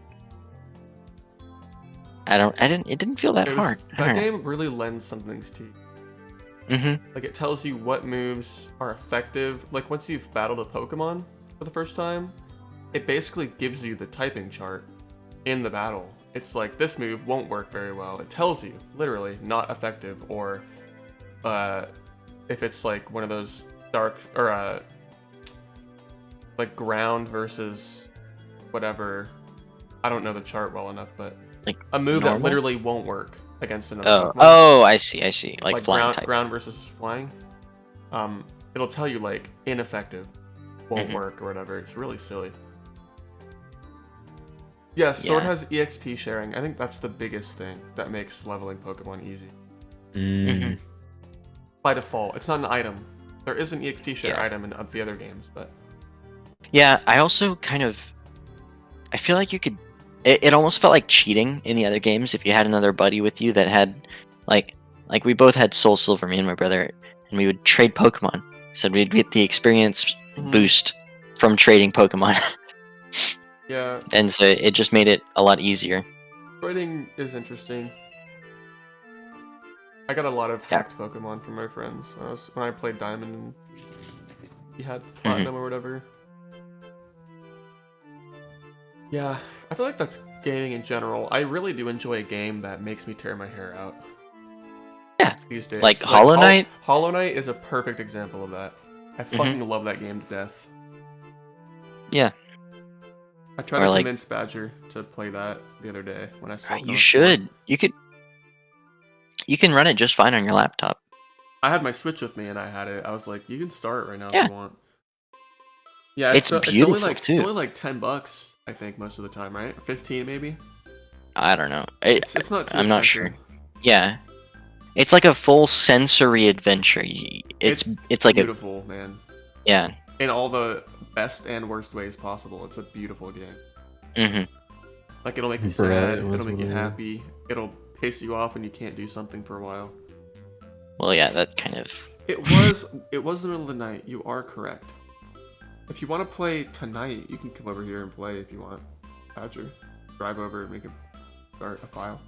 it didn't feel that hard. That game really lends some things to you. Like it tells you what moves are effective. Like once you've battled a Pokemon for the first time, it basically gives you the typing chart in the battle. It's like this move won't work very well. It tells you literally not effective, or if it's like one of those dark or like ground versus whatever. I don't know the chart well enough, but like a move that literally won't work against another Pokemon. Oh, I see. Like flying type. Ground versus flying. It'll tell you like ineffective, won't work or whatever. It's really silly. Yeah, Sword has EXP sharing. I think that's the biggest thing that makes leveling Pokemon easy. By default, it's not an item. There is an EXP share item in the other games, but yeah, I also I feel like you could. It almost felt like cheating in the other games if you had another buddy with you that had, like we both had Soul Silver, me and my brother, and we would trade Pokemon. So we'd get the experience boost from trading Pokemon. Yeah. And so it just made it a lot easier. Trading is interesting. I got a lot of hacked Pokemon from my friends when I played Diamond and he had Platinum or whatever. Yeah, I feel like that's gaming in general. I really do enjoy a game that makes me tear my hair out. Yeah. These days. Like Hollow Knight? Hollow Knight is a perfect example of that. I fucking love that game to death. Yeah. I tried to convince Badger to play that the other day when I saw You should. You can run it just fine on your laptop. I had my Switch with me and I had it. I was like, you can start right now if you want. Yeah, it's beautiful too. It's only like $10, I think, most of the time, right? Or 15 maybe. I don't know. It's not too I'm expensive. not sure. Yeah, it's like a full sensory adventure. It's like beautiful, man. Yeah. In all the best and worst ways possible. It's a beautiful game. Like it'll make you sad. It'll make you happy. It'll piss you off when you can't do something for a while. Well, yeah, that kind of. It was the middle of the night. You are correct. If you want to play tonight, you can come over here and play if you want. Badger, drive over and start a file.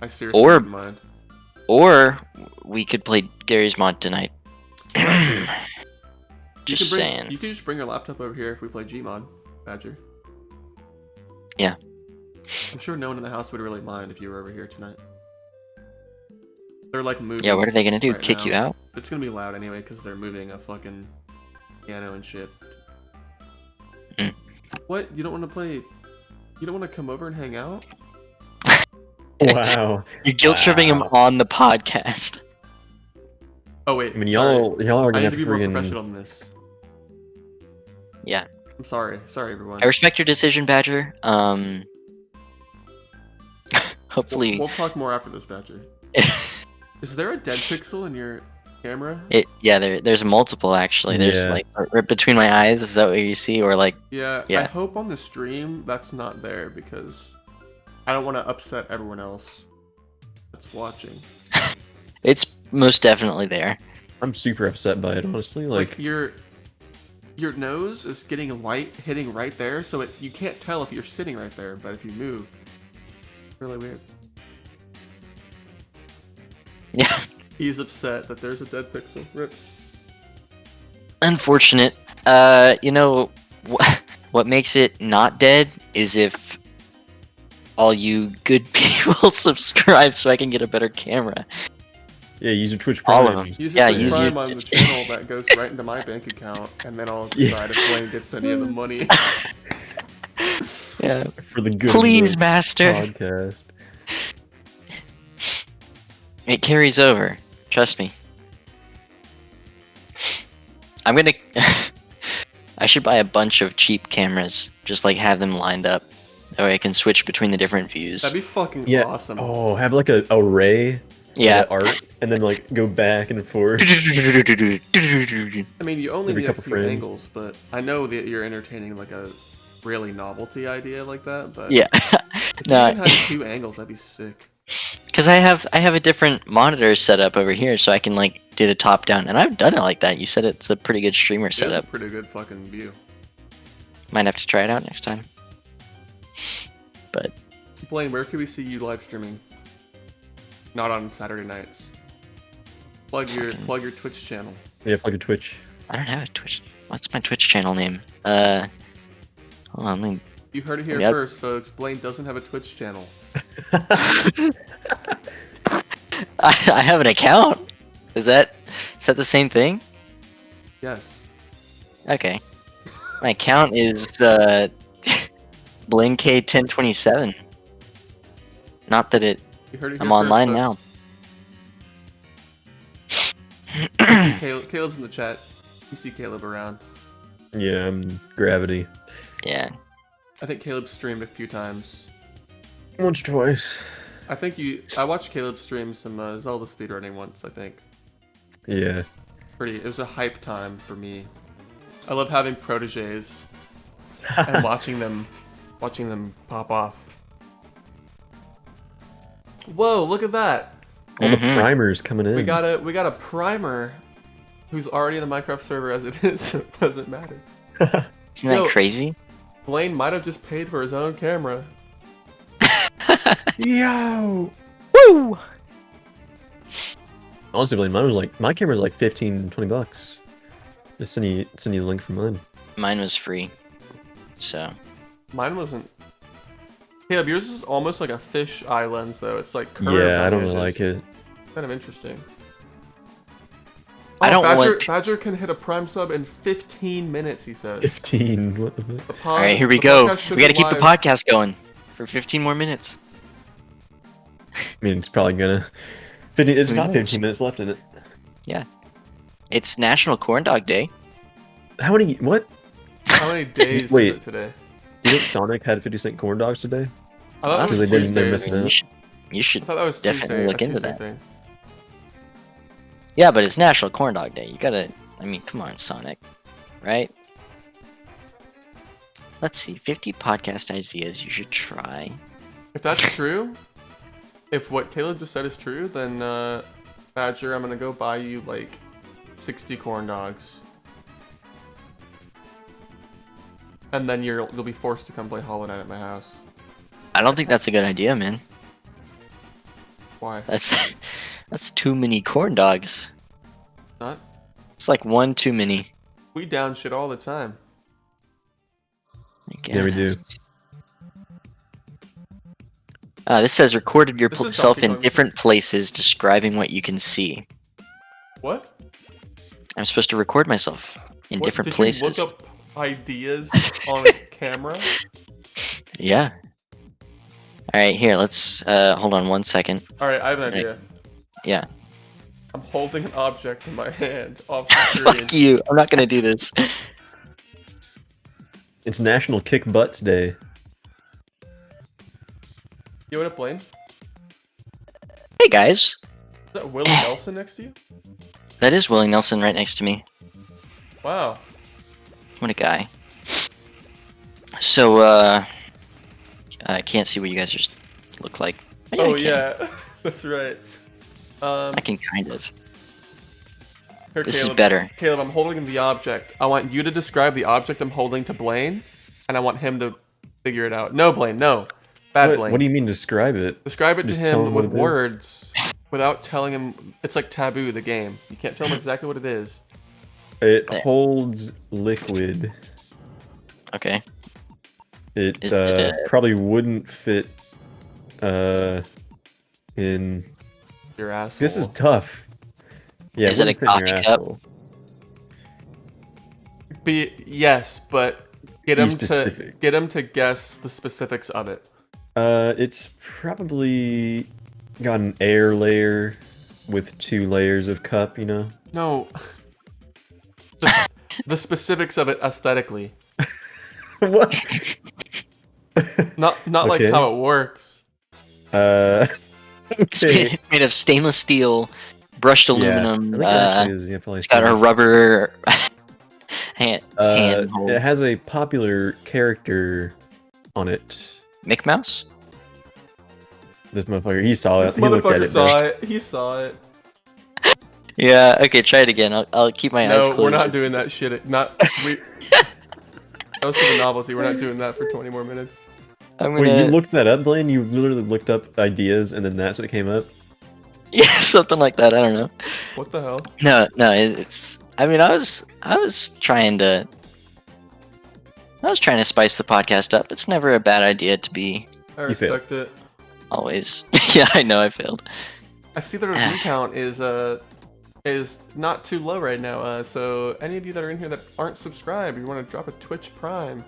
I seriously wouldn't mind. Or we could play Gary's mod tonight. Just saying. You can just bring your laptop over here if we play Gmod, Badger. Yeah. I'm sure no one in the house would really mind if you were over here tonight. They're like moving. Yeah, what are they gonna do? right Kick now. you out? It's gonna be loud anyway because they're moving a fucking piano and shit. Mm. What? You don't want to play? You don't want to come over and hang out? Wow. You're guilt tripping him on the podcast. Oh wait. I mean, sorry. y'all are I gonna need have to be more friggin'. professional than this. Yeah. I'm sorry. Sorry, everyone. I respect your decision, Badger. Hopefully. We'll talk more after this, Badger. Is there a dead pixel in your camera? There's multiple actually. There's Yeah. like right between my eyes. Is that what you see, or like? Yeah. Yeah. I hope on the stream that's not there because I don't want to upset everyone else that's watching. It's most definitely there. I'm super upset by it, honestly. Like your nose is getting light hitting right there, so you can't tell if you're sitting right there, but if you move, it's really weird. Yeah. He's upset that there's a dead pixel. Rip. Unfortunate. You know, what makes it not dead is if all you good people subscribe so I can get a better camera. yeah, use your Twitch Prime. All of them. Use Yeah, your use Prime your- on the channel that goes right into my bank account, and then I'll decide if Blaine gets any of the money. Yeah. For the good Please, of the master. podcast. It carries over. Trust me. I'm gonna. I should buy a bunch of cheap cameras. Just like have them lined up. That way I can switch between the different views. That'd be fucking Yeah. awesome. Oh, have like a array Yeah. of art, and then like go back and forth. I mean, you only Every need a couple few frames. angles, but I know that you're entertaining like a really novelty idea like that. But Yeah. if you No, can have 2 angles, that'd be sick. because I have a different monitor set up over here, so I can like do the top down, and I've done it like that. You said it's a pretty good streamer It's a setup. pretty good fucking view. Might have to try it out next time. But Blaine, where can we see you live streaming? Not on Saturday nights. Plug your Twitch channel. Yeah, plug your Twitch. I don't have a Twitch. What's my Twitch channel name? Hold on. Let me... You heard it here Yep. first, folks. Blaine doesn't have a Twitch channel. I have an account. Is that the same thing? Yes. Okay. My account is BlameK1027. Not that it. You heard it here I'm first, online folks. now. Caleb's in the chat. You see Caleb around. Yeah, I'm Gravity. Yeah. I think Caleb streamed a few times. Once, twice. I watched Caleb stream some Zelda speedrunning once, I think. Yeah. It was a hype time for me. I love having proteges and watching them pop off. Whoa, look at that. All the primers coming in. We got a primer who's already in the Minecraft server as it is, so it doesn't matter. Isn't that crazy? Blaine might have just paid for his own camera. Yo! Woo! Honestly, Blaine, my camera was like 15, 20 bucks. Just send you the link for mine. Mine was free. So. Mine wasn't. Caleb, yours is almost like a fish eye lens, though. It's like curved. Yeah, on I don't the really like edges. it. Kind of interesting. I don't want. Badger can hit a prime sub in 15 minutes, he says. 15. What the fuck? All right, here we go. We got to keep the podcast going for 15 more minutes. I mean, it's probably gonna. It's Who about knows? 15 minutes left in it. Yeah. It's National Corn Dog Day. How many? What? How many days Wait. is it today? You think Sonic had 50-cent corn dogs today? I thought That's it was Because they didn't, they're Tuesday. missing out. You I should thought that was definitely Tuesday, look a into Tuesday that. thing. Yeah, but it's National Corn Dog Day. You gotta. I mean, come on, Sonic. Right? Let's see. 50 podcast ideas you should try. If that's true, if what Caleb just said is true, then Badger, I'm gonna go buy you like 60 corn dogs, and then you'll be forced to come play Hollow Knight at my house. I don't think that's a good idea, man. Why? That's too many corn dogs. Not? It's like one too many. We down shit all the time. Yeah, we do. This says recorded This is yourself Donkey in Kong. different places, describing what you can see. What? I'm supposed to record myself in different Did places. you look up ideas on camera? Yeah. All right, here. Let's hold on 1 second. All right, I have an idea. Yeah. I'm holding an object in my hand off the screen. Fuck you. I'm not gonna do this. It's National Kick Butts Day. You want to Blaine? Hey guys. Is that Willie Nelson next to you? That is Willie Nelson right next to me. Wow. What a guy. So, I can't see what you guys just look like. Oh, I can. yeah. That's right. I can kind of. Here, This Caleb, is better. Caleb, I'm holding the object. I want you to describe the object I'm holding to Blaine, and I want him to figure it out. No, Blaine, no. Bad Blaine. What do you mean describe it? Describe it Just to tell him him what with it is? words without telling him. It's like Taboo, the game. You can't tell him exactly what it is. It There. holds liquid. Okay. It Is it probably wouldn't fit in. Your asshole. This is tough. Yeah, Is it a wouldn't fit in your coffee cup? asshole. Yes, but get Be him specific. to guess the specifics of it. It's probably got an air layer with 2 layers of cup, you know? No. The specifics of it aesthetically. What? Not like Okay. how it works. It's Okay. made of stainless steel, brushed Yeah, aluminum. I think it actually is, yeah, probably It's got a stainless. rubber hand hold. It has a popular character on it. Mick Mouse? This motherfucker, he saw it. This He looked at motherfucker it. bro. saw it. He saw it. Yeah, okay, try it again. I'll keep my eyes No, closed. we're not doing that shit. Not we. That was for the novelty. We're not doing that for 20 more minutes. I'm Wait, gonna... you looked that up, Blaine? You literally looked up ideas and then that's what came up? Yeah, something like that. I don't know. What the hell? No, it's. I mean, I was trying to spice the podcast up. It's never a bad idea to be I You failed. respect it. always. Yeah, I know I failed. I see the review count is not too low right now. So any of you that are in here that aren't subscribed, you want to drop a Twitch Prime,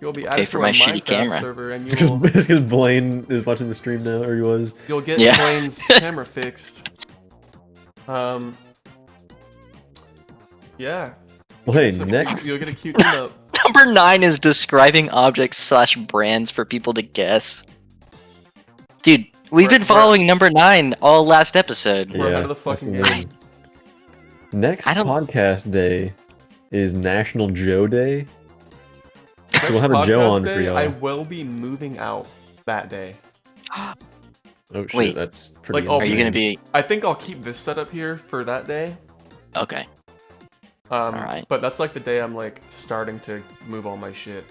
you'll be added for to my our shitty Minecraft camera. server, and It's you'll because Blaine is watching the stream now, or he was. get Yeah. Blaine's camera fixed. Yeah. Hey, So next. you'll get a cute emote. Number 9 is describing objects / brands for people to guess. Dude, we've been We're- following number 9 all last episode. We're ahead of the that's fucking the game. name. Next I don't- podcast day is National Joe Day. Next So we'll have a Joe podcast on for day, y'all. I will be moving out that day. Oh shit, Wait. that's pretty Like, I'll Are you gonna insane. be I think I'll keep this setup here for that day. okay? Alright. But that's like the day I'm like starting to move all my shit.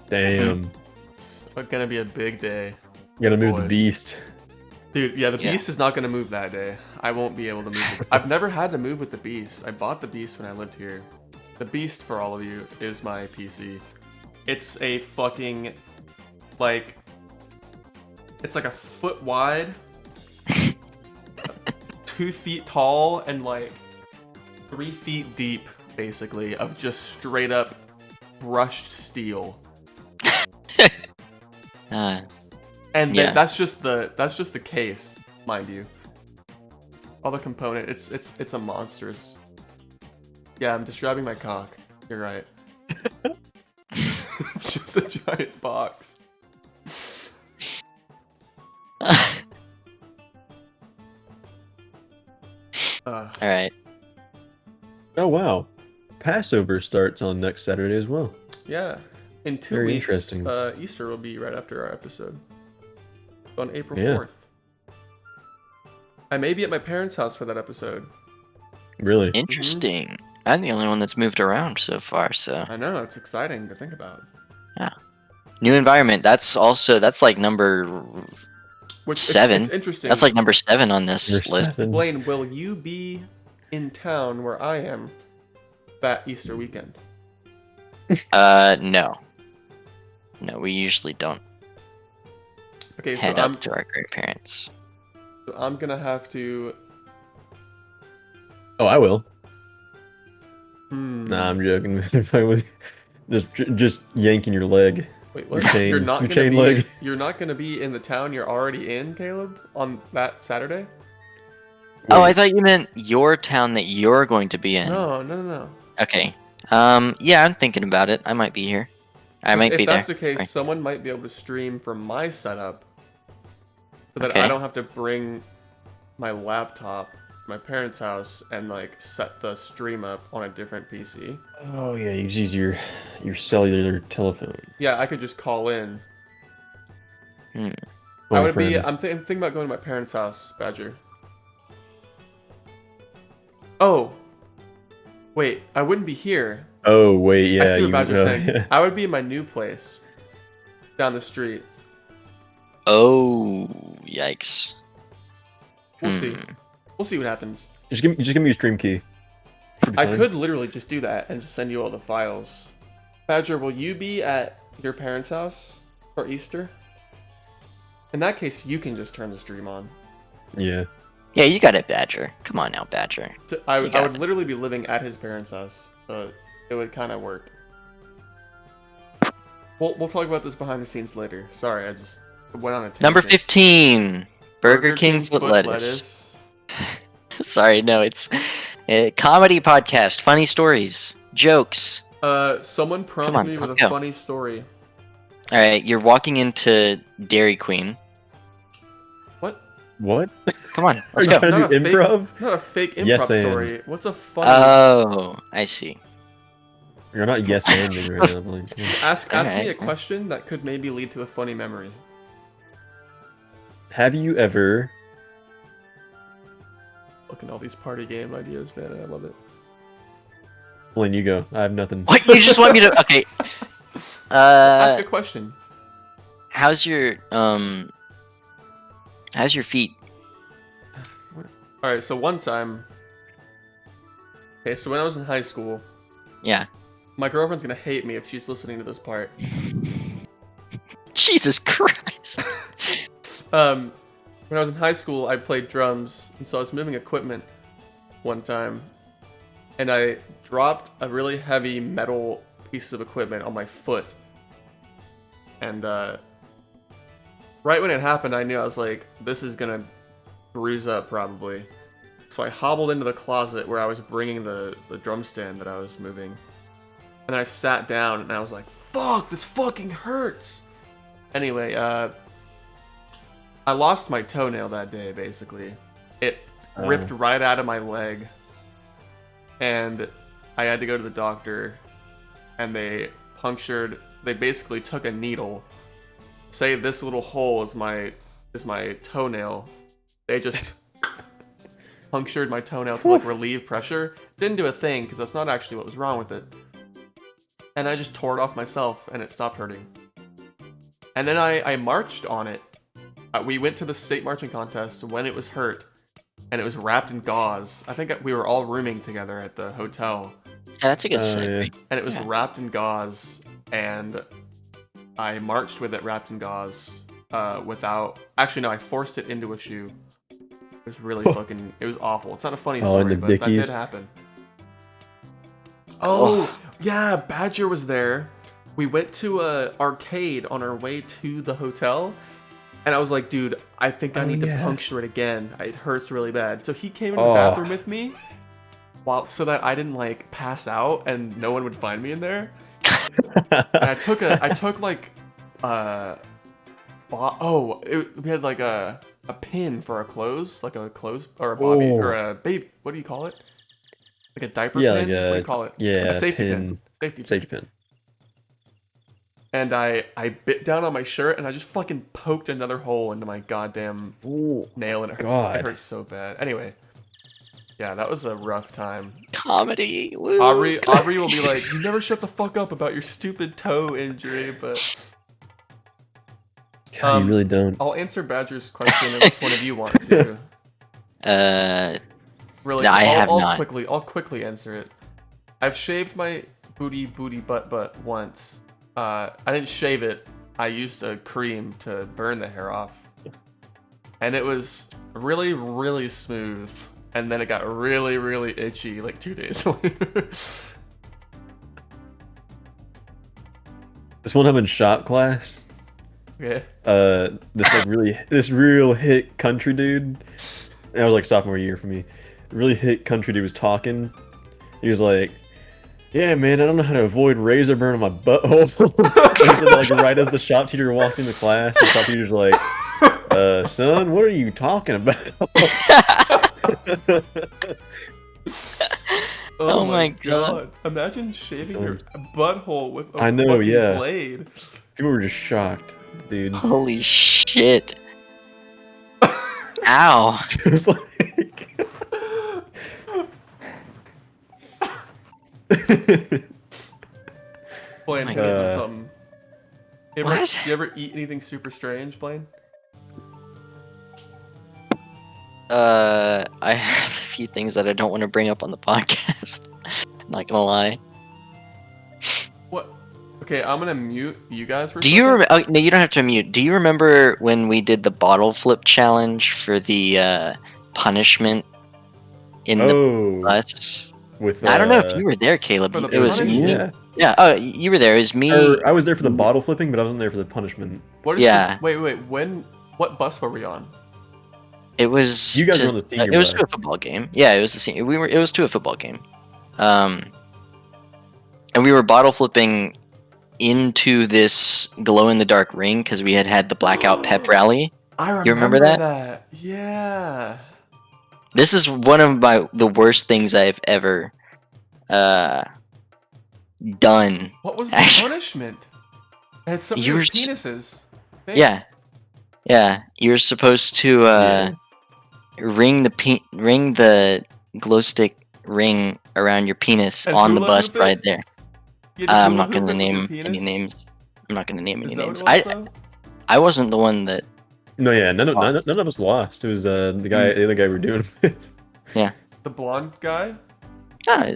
Damn. It's gonna be a big day. You gotta move the Boys. beast. Dude, yeah, the Yeah. beast is not gonna move that day. I won't be able to move it. I've never had to move with the beast. I bought the beast when I lived here. The beast, for all of you, is my PC. It's a fucking, like, it's like a foot wide, 2 feet tall, and like 3 feet deep, basically, of just straight up brushed steel. And Yeah. that's just the case, mind you. All the component, it's a monstrous. Yeah, I'm describing my cock. You're right. It's just a giant box. Alright. Oh wow. Passover starts on next Saturday as well. Yeah, in 2 Very weeks, interesting. Easter will be right after our episode. On April Yeah. 4th. I may be at my parents' house for that episode. Really? Interesting. I'm the only one that's moved around so far, so I know, it's exciting to think about. new environment. That's like number Which 7. It's interesting. That's like number 7 on this Number list. 7. Blaine, will you be in town where I am that Easter weekend? No. No, we usually don't Okay, head up to our grandparents. So I'm gonna have to. Oh, I will. Hmm. Nah, I'm joking. Just yanking your leg. Wait, what? Your chain leg. You're not gonna be in the town you're already in, Caleb, on that Saturday? Oh, I thought you meant your town that you're going to be in. No. Okay. Yeah, I'm thinking about it. I might be here. I might be there. If that's the case, someone might be able to stream from my setup, so that Okay. I don't have to bring my laptop to my parents' house and like set the stream up on a different PC. Oh yeah, you just use your cellular telephone. Yeah, I could just call in. Hmm. I'm thinking about going to my parents' house, Badger. Oh, wait, I wouldn't be here. Oh wait, yeah. I see what Badger's saying. Yeah. I would be in my new place, down the street. Oh, yikes. We'll see. We'll see what happens. Just give me your stream key. I could literally just do that and send you all the files. Badger, will you be at your parents' house for Easter? In that case, you can just turn the stream on. Yeah. Yeah, you got it, Badger. Come on now, Badger. So I would literally be living at his parents' house, so it would kind of work. We'll talk about this behind the scenes later. Sorry, I just went on a tangent. Number 15, Burger King foot lettuce. Sorry, no, it's a comedy podcast, funny stories, jokes. Someone prompted me with a funny story. All right, you're walking into Dairy Queen. What? Come on, let's go. go. Not improv? Not a fake improv story. What's a funny? Oh, I see. You're not yes anding right now. Like, ask me a question that could maybe lead to a funny memory. Have you ever? Looking at all these party game ideas, man. I love it. Blaine, you go. I have nothing. What? You just want me to? Okay. Ask a question. How's your feet? All right. So one time. Okay, so when I was in high school. Yeah. My girlfriend's gonna hate me if she's listening to this part. Jesus Christ. When I was in high school, I played drums, and so I was moving equipment one time, and I dropped a really heavy metal piece of equipment on my foot. And right when it happened, I knew I was like, this is gonna bruise up probably. So I hobbled into the closet where I was bringing the drum stand that I was moving. And then I sat down and I was like, fuck, this fucking hurts. Anyway, I lost my toenail that day, basically. It ripped right out of my leg. And I had to go to the doctor. And they basically took a needle. Say this little hole is my toenail. They just punctured my toenail to like relieve pressure. Didn't do a thing, because that's not actually what was wrong with it. And I just tore it off myself, and it stopped hurting. And then I marched on it. We went to the state marching contest when it was hurt, and it was wrapped in gauze. I think we were all rooming together at the hotel. Yeah, that's a good segue. Yeah. And it was wrapped in gauze, and I marched with it wrapped in gauze without... Actually, no, I forced it into a shoe. It was really fucking... It was awful. It's not a funny story, but that did happen. Oh, yeah, Badger was there. We went to a arcade on our way to the hotel, and I was like, dude, I think I need to puncture it again. It hurts really bad. So he came in the bathroom with me, so that I didn't like pass out and no one would find me in there. And I took like we had like a pin for our clothes, like a clothes or a bobby or a babe. What do you call it? Like a diaper pin? Like What do you call it? Yeah, like a safety pin. Safety pin. And I bit down on my shirt and I just fucking poked another hole into my goddamn nail, and it hurt so bad. Anyway, yeah, that was a rough time. Comedy. Woo. Aubrey will be like, you never shut the fuck up about your stupid toe injury, but... God, you really don't. I'll answer Badger's question unless one of you want to. Really, No, I have I'll not. I'll quickly answer it. I've shaved my booty, butt once. I didn't shave it. I used a cream to burn the hair off, and it was really, really smooth. And then it got really, really itchy like 2 days later. This one time in shop class, Okay. this real hit country dude, and that was like sophomore year for me. Really hit country dude was talking. He was like, "Yeah, man, I don't know how to avoid razor burn on my butthole." He said, like right as the shop teacher walked into class, the shop teacher's like, son, what are you talking about?" Oh my god. Imagine shaving your butthole with a I know, fucking yeah. blade. People were just shocked, dude. Holy shit. Ow. Just like Blaine, my this is God. something. What? You ever eat anything super strange, Blaine? I have a few things that I don't want to bring up on the podcast. Not gonna lie. What? Okay, I'm gonna mute you guys for a Do you second. remember? Oh, no, you don't have to mute. Do you remember when we did the bottle flip challenge for the punishment in the bus? with I don't know if you were there, Caleb. For the It was me. punishment? Yeah. Oh, you were there. It was me. Or I was there for the bottle flipping, but I wasn't there for the punishment. What is Yeah. wait. What bus were we on? It was. You guys were on the senior It was bus. to a football game. Yeah, it was the senior. It was to a football game. And we were bottle flipping into this glow in the dark ring because we had the blackout pep rally. I You remember that? Yeah. This is one of the worst things I've ever done. What was the punishment? It had something to do with penises. Yeah. You're supposed to ring the glow stick ring around your penis And on the hula bus hoop it? right there. You had to I'm hula not gonna hoop it with your name any penis? names. I'm not gonna name any Is that names. what it was, though? I wasn't the one that. No, yeah, none of us lost. It was the other guy we were doing it with. The blonde guy? No.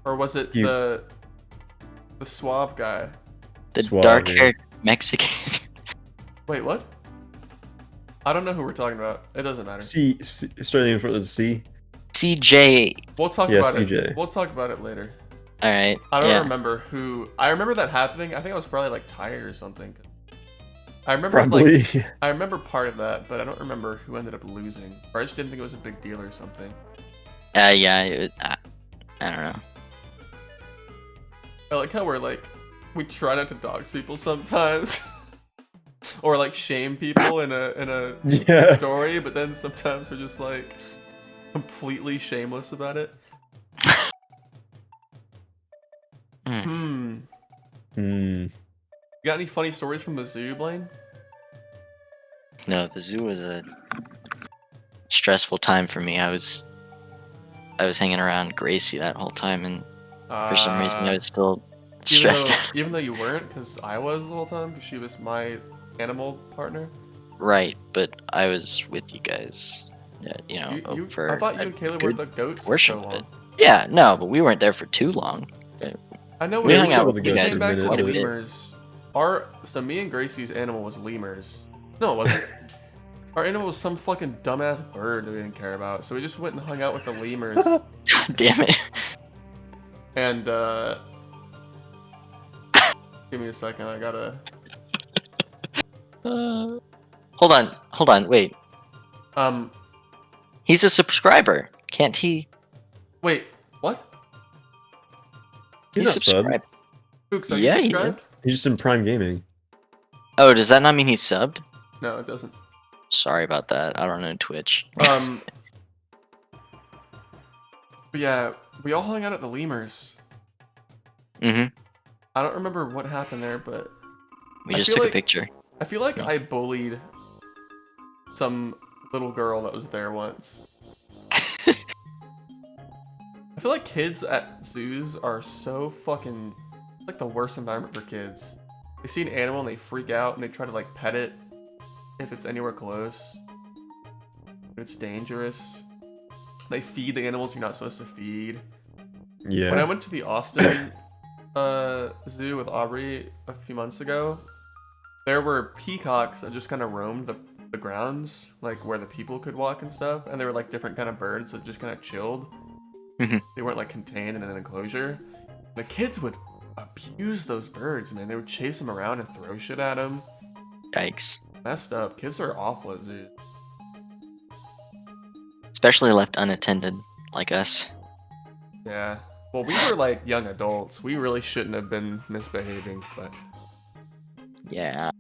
Or was it You- the suave guy? The Suave, dark-haired Mexican. Wait, what? I don't know who we're talking about. It doesn't matter. Starting in front of the C. CJ. We'll talk Yeah, about CJ. it. We'll talk about it later. All right. I don't yeah. remember who. I remember that happening. I think I was probably like tired or something. I remember Probably. I remember part of that, but I don't remember who ended up losing. Or I just didn't think it was a big deal or something. Yeah. I don't know. I like how we try not to dox people sometimes, or like shame people in a Yeah. story, but then sometimes we're just like completely shameless about it. Hmm. You got any funny stories from the zoo, Blaine? No, the zoo was a stressful time for me. I was hanging around Gracie that whole time, and for some reason I was still stressed out. Even though you weren't, because I was the whole time, because she was my animal partner. Right, but I was with you guys. For I thought you and Caleb were the goats for portion so of long. it. Yeah, no, but we weren't there for too long. I know We hung out with we the goats came back to for a the minute. lemurs. So me and Gracie's animal was lemurs. No, it wasn't. Our animal was some fucking dumbass bird that we didn't care about. So we just went and hung out with the lemurs. Damn it. And give me a second. I gotta. Hold on, wait. He's a subscriber. Can't he? Wait, what? He's not subbed. subscribed. Ooks, are Yeah, you he did. subscribed? He's just in Prime Gaming. Oh, does that not mean he's subbed? No, it doesn't. Sorry about that. I don't know Twitch. But yeah, we all hung out at the lemurs. Mm-hmm. I don't remember what happened there, but We I just feel took like- a picture. I feel like I bullied some little girl that was there once. I feel like kids at zoos are so fucking... It's like the worst environment for kids. They see an animal and they freak out and they try to like pet it if it's anywhere close. If it's dangerous. they feed the animals you're not supposed to feed. Yeah. When I went to the Austin zoo with Aubrey a few months ago, there were peacocks that just kind of roamed the grounds, like where the people could walk and stuff, and they were like different kind of birds that just kind of chilled. They weren't like contained in an enclosure. The kids would abuse those birds, man. They would chase them around and throw shit at them. Yikes. Messed up. Kids are awful at zoos. Especially left unattended, like us. Yeah. Well, we were like young adults. We really shouldn't have been misbehaving, but Yeah.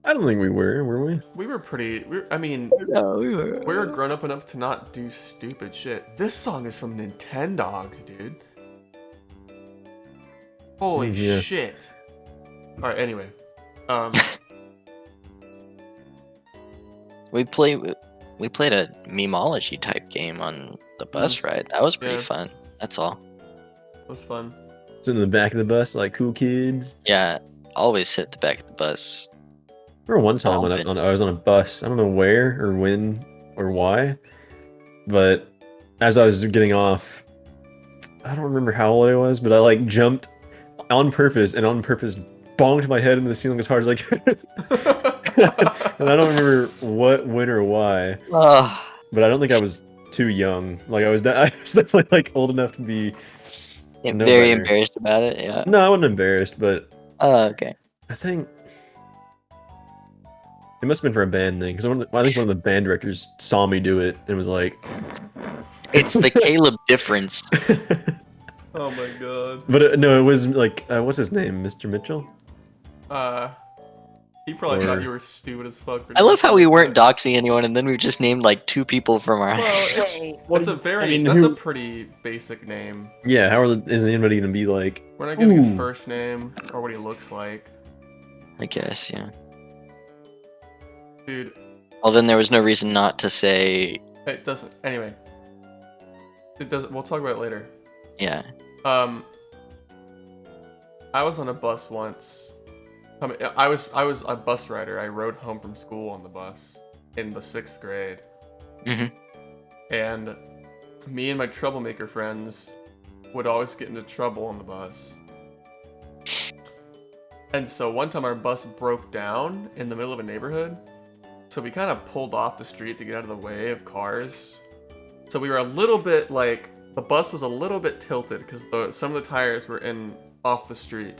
I don't think we were we? we were pretty. I mean, No, we were grown up enough to not do stupid shit. This song is from Nintendogs, dude. Holy Yeah. shit. Alright, anyway. We played a memeology type game on the bus ride. That was pretty Yeah. fun. That's all. It was fun. Sitting in the back of the bus, like cool kids. Yeah, always sit at the back of the bus. I remember one time Bumping. I was on a bus. I don't know where or when or why, but as I was getting off, I don't remember how old I was, but I like jumped on purpose and on purpose bonked my head into the ceiling as hard as I could. And I don't remember what, when, or why, but I don't think I was too young. Like I was definitely like old enough to be Yeah, know very better. embarrassed about it. Yeah. No, I wasn't embarrassed, but Oh, okay. I think it must have been for a band thing because I think one of the band directors saw me do it and was like, It's the Caleb difference. Oh my god. but no, it was like what's his name, Mr. Mitchell? He probably Or- thought you were stupid as fuck. I love how we weren't doxing anyone, and then we just named like 2 people from our. Well, it's a very. I mean, that's who- a pretty basic name. Yeah, is anybody gonna be like? We're not giving his Ooh. first name or what he looks like, I guess, yeah. dude. Well, then there was no reason not to say. It doesn't. Anyway, it doesn't. We'll talk about it later. Yeah. I was on a bus once. I was a bus rider. I rode home from school on the bus in the 6th grade. And me and my troublemaker friends would always get into trouble on the bus. And so one time our bus broke down in the middle of a neighborhood. So we kind of pulled off the street to get out of the way of cars. So we were a little bit like, the bus was a little bit tilted because some of the tires were off the street.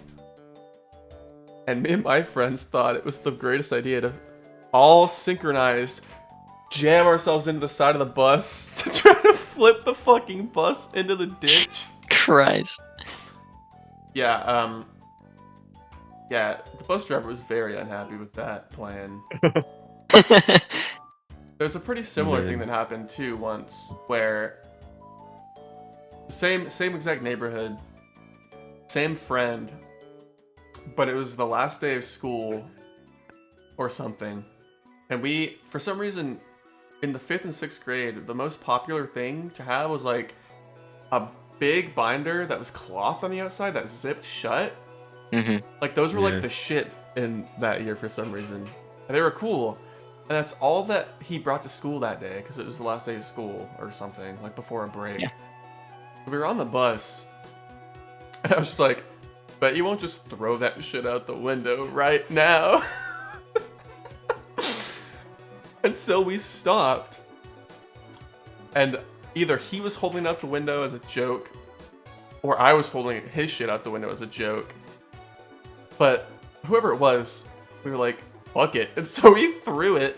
And me and my friends thought it was the greatest idea to all synchronized jam ourselves into the side of the bus to try to flip the fucking bus into the ditch. Christ. Yeah, yeah, the bus driver was very unhappy with that plan. There's a pretty similar Man. thing that happened too once where same exact neighborhood, same friend, but it was the last day of school or something. And we, for some reason, in the 5th and 6th grade, the most popular thing to have was like a big binder that was cloth on the outside that zipped shut. Like those were Yeah. like the shit in that year for some reason. And they were cool. And that's all that he brought to school that day because it was the last day of school or something, like before a break. Yeah. We were on the bus, and I was just like, bet you won't just throw that shit out the window right now. And so we stopped, and either he was holding out the window as a joke, or I was holding his shit out the window as a joke. But whoever it was, we were like, fuck it. And so he threw it.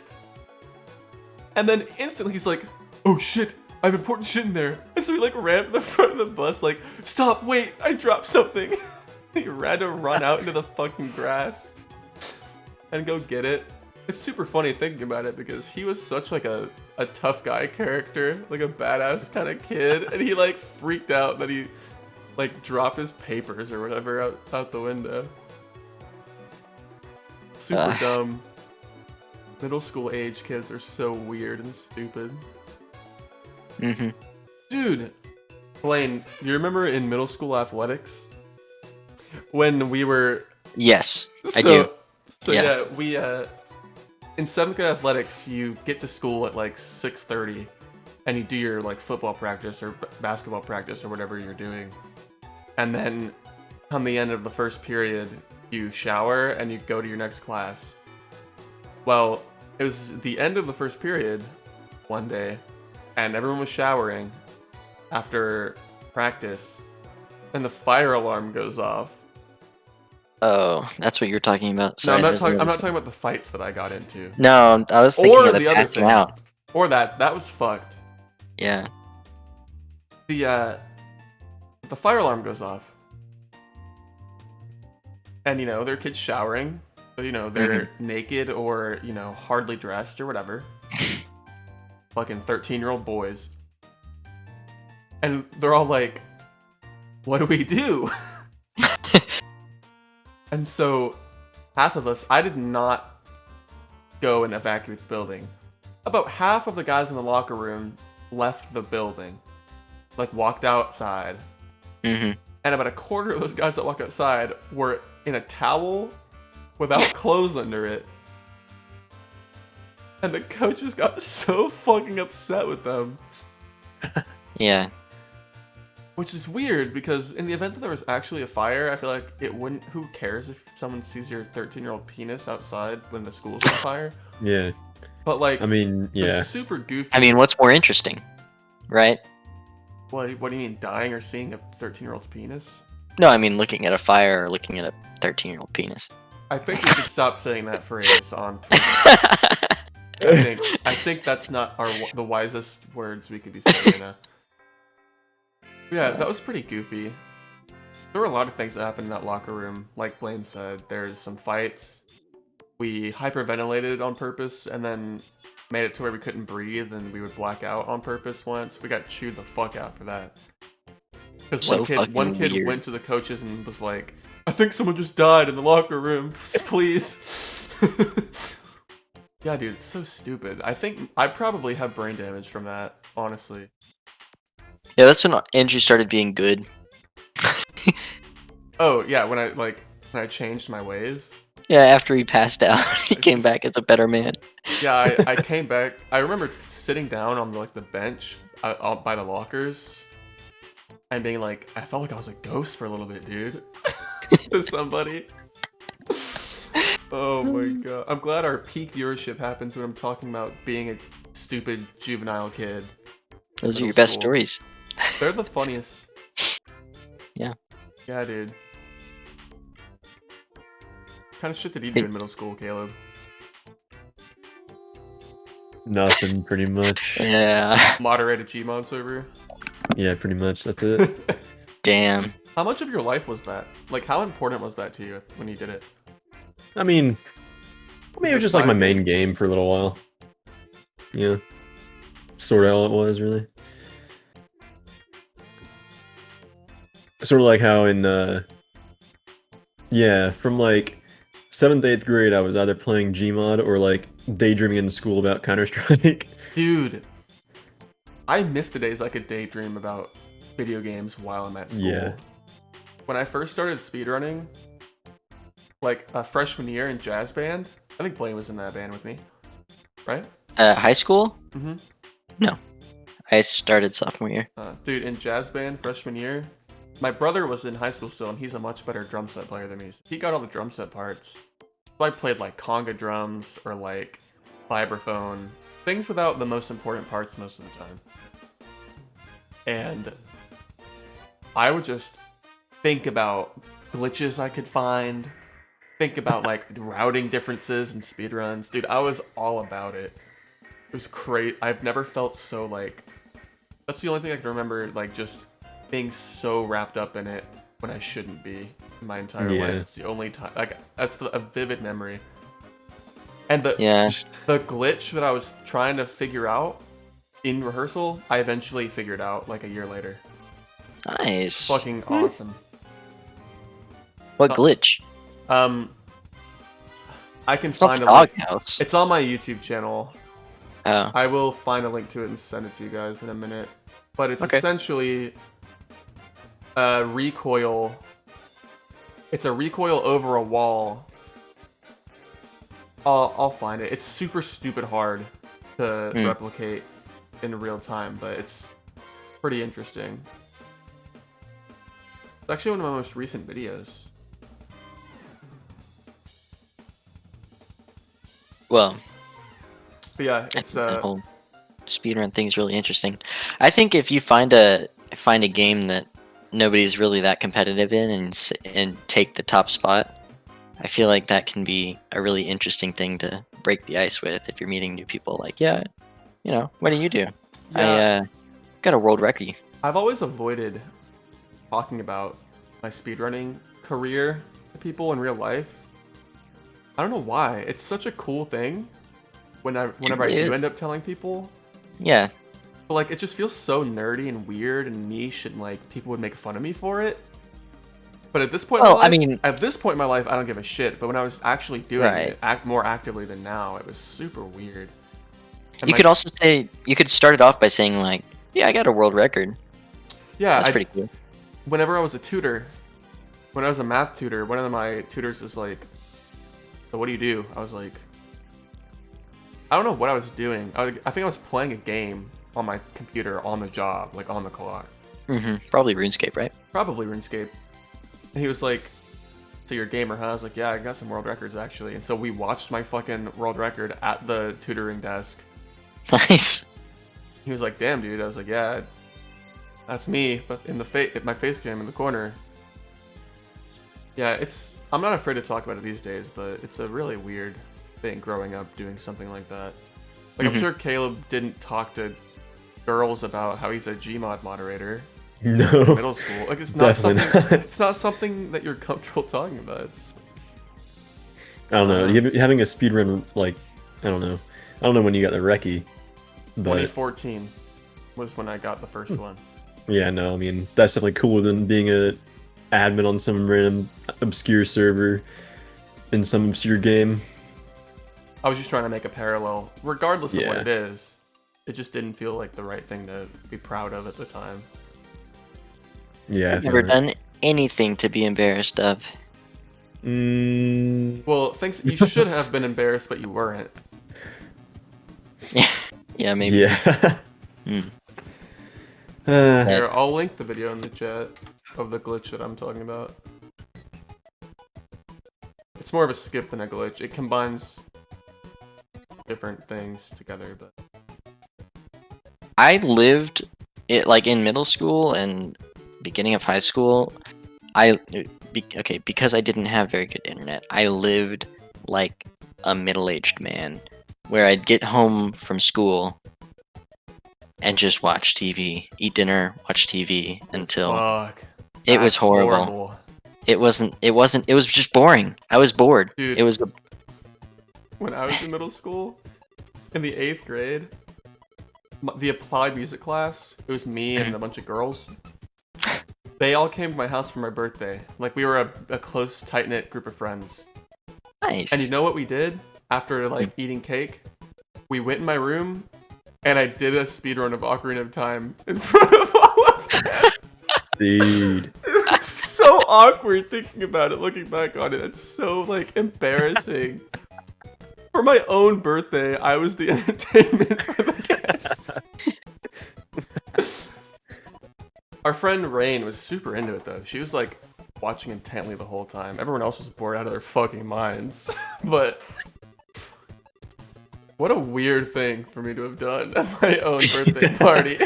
And then instantly he's like, oh shit, I have important shit in there. And so he like ran to the front of the bus like, stop, wait, I dropped something. He had to run out into the fucking grass and go get it. It's super funny thinking about it because he was such like a tough guy character, like a badass kind of kid. And he like freaked out that he like dropped his papers or whatever out the window. Super dumb. Middle school age kids are so weird and stupid. Dude, Blaine, you remember in middle school athletics when we were? Yes, I do. So yeah, we in 7th grade athletics, you get to school at like 6:30, and you do your like football practice or basketball practice or whatever you're doing, and then on the end of the first period you shower and you go to your next class. Well, it was the end of the first period one day, and everyone was showering after practice, and the fire alarm goes off. Oh, that's what you're talking about. Sorry, No, I'm not talking about the fights that I got into. No, I was thinking Or of the the other passing thing. out. Or that was fucked. Yeah. The fire alarm goes off. And, there are kids showering. So, they're naked or, hardly dressed or whatever. Fucking 13-year-old boys. And they're all like, what do we do? And so, half of us, I did not go and evacuate the building. About half of the guys in the locker room left the building. Like, walked outside. Mm-hmm. And about a quarter of those guys that walked outside were in a towel without clothes under it. And the coaches got so fucking upset with them. Yeah. Which is weird, because in the event that there was actually a fire, I feel like it wouldn't... Who cares if someone sees your 13-year-old penis outside when the school's on fire? Yeah. But, like... I mean, yeah. It's super goofy. I mean, what's more interesting? Right? What do you mean, dying or seeing a 13-year-old's penis? No, I mean looking at a fire or looking at a 13-year-old penis. I think we should stop saying that phrase on Twitter. I think that's not the wisest words we could be saying right now. Yeah, that was pretty goofy. There were a lot of things that happened in that locker room. Like Blaine said, there's some fights. We hyperventilated on purpose and then made it to where we couldn't breathe and we would black out on purpose once. We got chewed the fuck out for that. Because one kid went to the coaches and was like, I think someone just died in the locker room. Please. Yeah, dude, it's so stupid. I think I probably have brain damage from that, honestly. Yeah, that's when Andrew started being good. Oh, yeah, when I changed my ways. Yeah, after he passed out, he came back as a better man. Yeah, I came back. I remember sitting down on the bench by the lockers and being like, I felt like I was a ghost for a little bit, dude. To somebody. Oh my god. I'm glad our peak viewership happens when I'm talking about being a stupid juvenile kid. Those are your best stories. They're the funniest. Yeah. Yeah, dude. What kind of shit did you do in middle school, Caleb? Nothing, pretty much. Yeah. Moderate a Gmod server? Yeah, pretty much. That's it. Damn. How much of your life was that? Like, how important was that to you when you did it? I mean, it was just like my main game for a little while. Yeah. Sort of all it was, really. Sort of like how in, yeah, from like 7th, 8th grade, I was either playing Gmod or like daydreaming in school about Counter-Strike. Dude, I miss the days I could daydream about video games while I'm at school. Yeah. When I first started speedrunning, like a freshman year in jazz band, I think Blaine was in that band with me, right? High school? Mm-hmm. No. I started sophomore year. Dude, in jazz band freshman year, my brother was in high school still, and he's a much better drum set player than me. So he got all the drum set parts. So I played like conga drums or like vibraphone, things without the most important parts most of the time. And I would just think about glitches I could find, think about like routing differences and speedruns. Dude, I was all about it. It was great. I've never felt so like... That's the only thing I can remember, like just being so wrapped up in it when I shouldn't be in my entire life. It's the only time... Like, that's a vivid memory. And the glitch that I was trying to figure out in rehearsal, I eventually figured out like a year later. Nice. Fucking awesome. What glitch? I can find a link. It's on my YouTube channel. Oh. I will find a link to it and send it to you guys in a minute. But it's essentially a recoil. It's a recoil over a wall. I'll find it. It's super stupid hard to replicate. in real time, but it's pretty interesting. It's actually one of my most recent videos. Well, but yeah, it's the whole speedrun thing is really interesting. I think if you find a game that nobody's really that competitive in and take the top spot, I feel like that can be a really interesting thing to break the ice with if you're meeting new people. Like, yeah, you know, what do you do? Yeah. I got a world record. I've always avoided talking about my speedrunning career to people in real life. I don't know why. It's such a cool thing whenever I do end up telling people. Yeah. But like, it just feels so nerdy and weird and niche, and like people would make fun of me for it. But at this point in my life, at this point in my life, I don't give a shit. But when I was actually doing it, more actively than now, it was super weird. And you could also say, you could start it off by saying like, yeah, I got a world record. Yeah, that's pretty cool. Whenever I was a tutor, when I was a math tutor, one of my tutors was like, so what do you do? I was like, I don't know what I was doing. I think I was playing a game on my computer on the job, like on the clock. Probably RuneScape, right? Probably RuneScape. And he was like, so you're a gamer, huh? I was like, yeah, I got some world records actually. And so we watched my fucking world record at the tutoring desk. Nice. He was like, damn, dude. I was like, yeah, that's me, but in my face cam in the corner. Yeah, I'm not afraid to talk about it these days, but it's a really weird thing growing up doing something like that. Like, I'm sure Caleb didn't talk to girls about how he's a Gmod moderator. No. In middle school. Like, it's not something. It's not something that you're comfortable talking about. I don't know. Having a speedrun, like, I don't know when you got the recce. But 2014 was when I got the first one. Yeah, no, I mean, that's definitely cooler than being an admin on some random obscure server in some obscure game. I was just trying to make a parallel. Regardless of what it is, it just didn't feel like the right thing to be proud of at the time. Yeah, I've never done anything to be embarrassed of. Well, you should have been embarrassed, but you weren't. Yeah, maybe. Yeah. Here, I'll link the video in the chat of the glitch that I'm talking about. It's more of a skip than a glitch. It combines different things together, but I lived it like in middle school and beginning of high school. Because I didn't have very good internet, I lived like a middle-aged man, where I'd get home from school and just watch TV, eat dinner, watch TV until it was horrible. It wasn't. It was just boring. I was bored. Dude, it was. When I was in middle school, in the 8th grade, the applied music class, it was me and a bunch of girls. They all came to my house for my birthday. Like, we were a close, tight-knit group of friends. Nice. And you know what we did after, like, eating cake? We went in my room, and I did a speedrun of Ocarina of Time in front of all of them. Dude. It was so awkward thinking about it, looking back on it. It's so, like, embarrassing. For my own birthday, I was the entertainment for the guests. Our friend Rain was super into it, though. She was, like, watching intently the whole time. Everyone else was bored out of their fucking minds. But what a weird thing for me to have done at my own birthday party.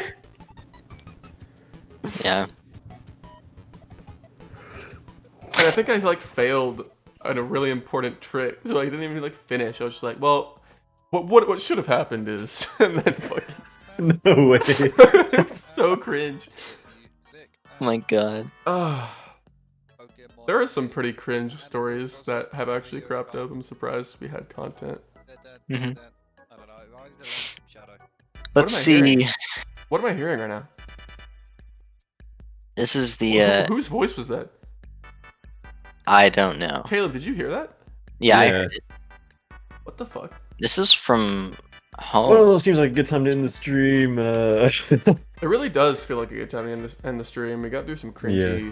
Yeah. And I think I, like, failed at a really important trick, so I didn't even, like, finish. I was just like, well, what should have happened is... and then fucking... No way. It was so cringe. Oh my god. There are some pretty cringe stories that have actually cropped up. I'm surprised we had content. Let's see. What am I hearing right now? This is the. Whose voice was that? I don't know. Caleb, did you hear that? Yeah, I heard it. What the fuck? This is from home. Well, it seems like a good time to end the stream. It really does feel like a good time to end the stream. We got through some cringy,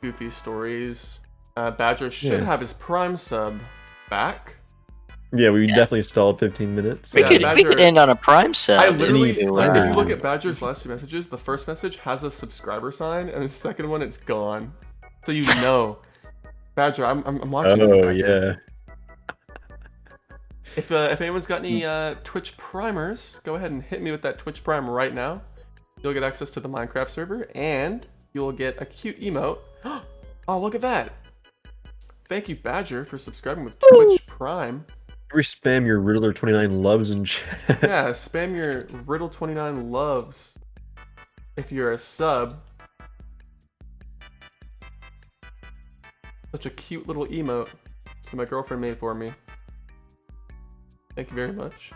goofy stories. Badger should have his Prime sub back. Yeah, we definitely stalled 15 minutes. We Yeah, could Badger- end on a Prime sub. I literally, Either like, if you way. look at Badger's last two messages, the first message has a subscriber sign, and the second one, it's gone. So you know. Badger, I'm watching you, Oh Badger. yeah. If anyone's got any Twitch primers, go ahead and hit me with that Twitch prime right now. You'll get access to the Minecraft server, and you'll get a cute emote. Oh, look at that! Thank you, Badger, for subscribing with Twitch Prime. Spam your Riddler29 loves in chat. Yeah, spam your Riddle29 loves if you're a sub. Such a cute little emote that my girlfriend made for me. Thank you very much.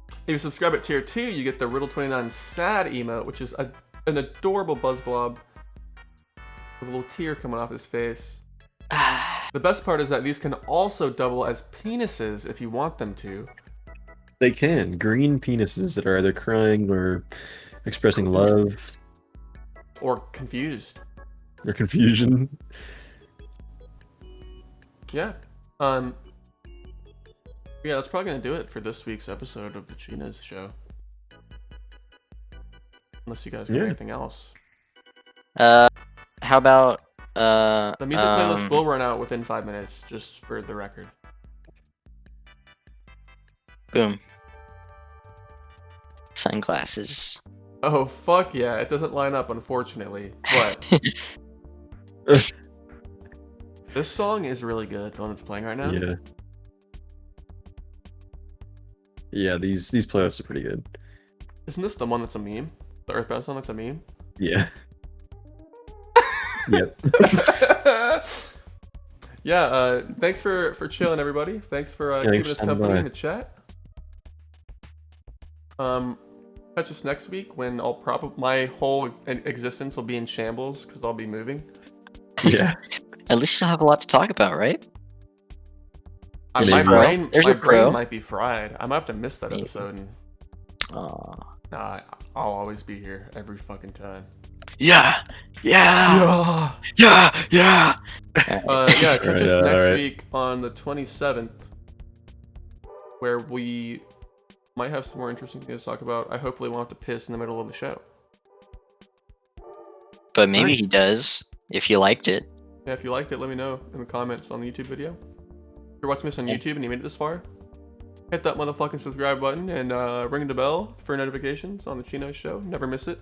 If you subscribe at tier 2, you get the Riddle29 sad emote, which is an adorable buzz blob with a little tear coming off his face. The best part is that these can also double as penises if you want them to. They can. Green penises that are either crying or expressing love. Or confused. Or confusion. Yeah. Yeah, that's probably gonna do it for this week's episode of the Chinos show. Unless you guys got anything else. How about The music playlist will run out within 5 minutes, just for the record. boom. Sunglasses. Oh fuck yeah! It doesn't line up, unfortunately. But this song is really good. The one that's playing right now. Yeah. Yeah, these playlists are pretty good. Isn't this the one that's a meme? The Earthbound song that's a meme? Yeah. Yep. Yeah, thanks for chilling, everybody. Thanks for keeping us company in the chat. Catch us next week when my whole existence will be in shambles because I'll be moving. Yeah. At least you'll have a lot to talk about, right? My brain pro. might be fried. I might have to miss that episode. And... Aw. Nah, I'll always be here every fucking time. Yeah. Yeah. Yeah. Yeah. Yeah, catch us next right. week on the 27th, where we might have some more interesting things to talk about. I hopefully won't have to piss in the middle of the show. But maybe he does, if you liked it. Yeah, if you liked it, let me know in the comments on the YouTube video. If you're watching this on YouTube and you made it this far, hit that motherfucking subscribe button and ring the bell for notifications on the Chinos show. Never miss it.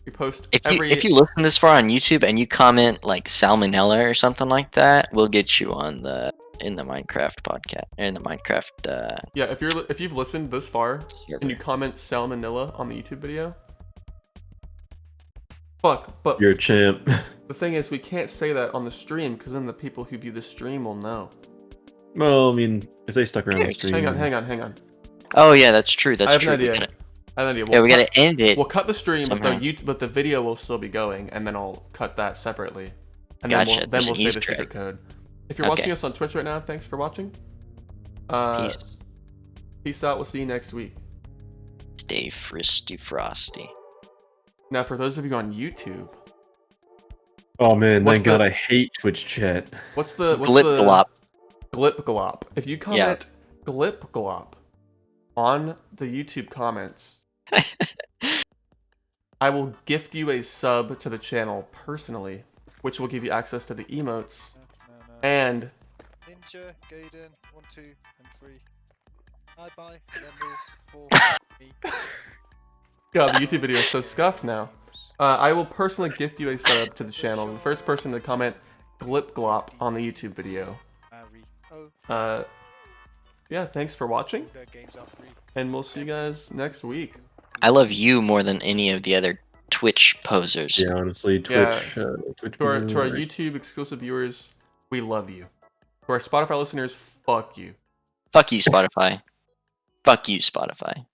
We post if you listen this far on YouTube and you comment like salmonella or something like that, we'll get you on in the Minecraft podcast, in the Minecraft. Yeah, if you've listened this far server. and you comment salmonella on the YouTube video, fuck. But You're a champ. the thing is, we can't say that on the stream because then the people who view the stream will know. Well, I mean, if they stuck around the stream. Hang on. Oh yeah, that's true. That's I have true. an idea. We gotta end it. We'll cut the stream, somehow. but the video will still be going, and then I'll cut that separately. And Gotcha. then we'll say the Easter secret egg. code. If you're watching us on Twitch right now, thanks for watching. Peace. Peace out. We'll see you next week. Stay fristy frosty. Now, for those of you on YouTube, Oh man, What's thank God the- I hate Twitch chat. what's the Glip glop. Glip glop. If you comment glip glop on the YouTube comments, I will gift you a sub to the channel personally, which will give you access to the emotes and Ninja, Gaiden, 1, 2, and 3. Bye, and then move 4, 8. God, the YouTube video is so scuffed now. I will personally gift you a sub to the channel. The first person to comment glip glop on the YouTube video. Yeah, thanks for watching, and we'll see you guys next week. I love you more than any of the other Twitch posers. Yeah, honestly, Twitch. Twitch To our people, YouTube exclusive viewers, we love you. To our Spotify listeners, fuck you. Fuck you, Spotify. Fuck you, Spotify.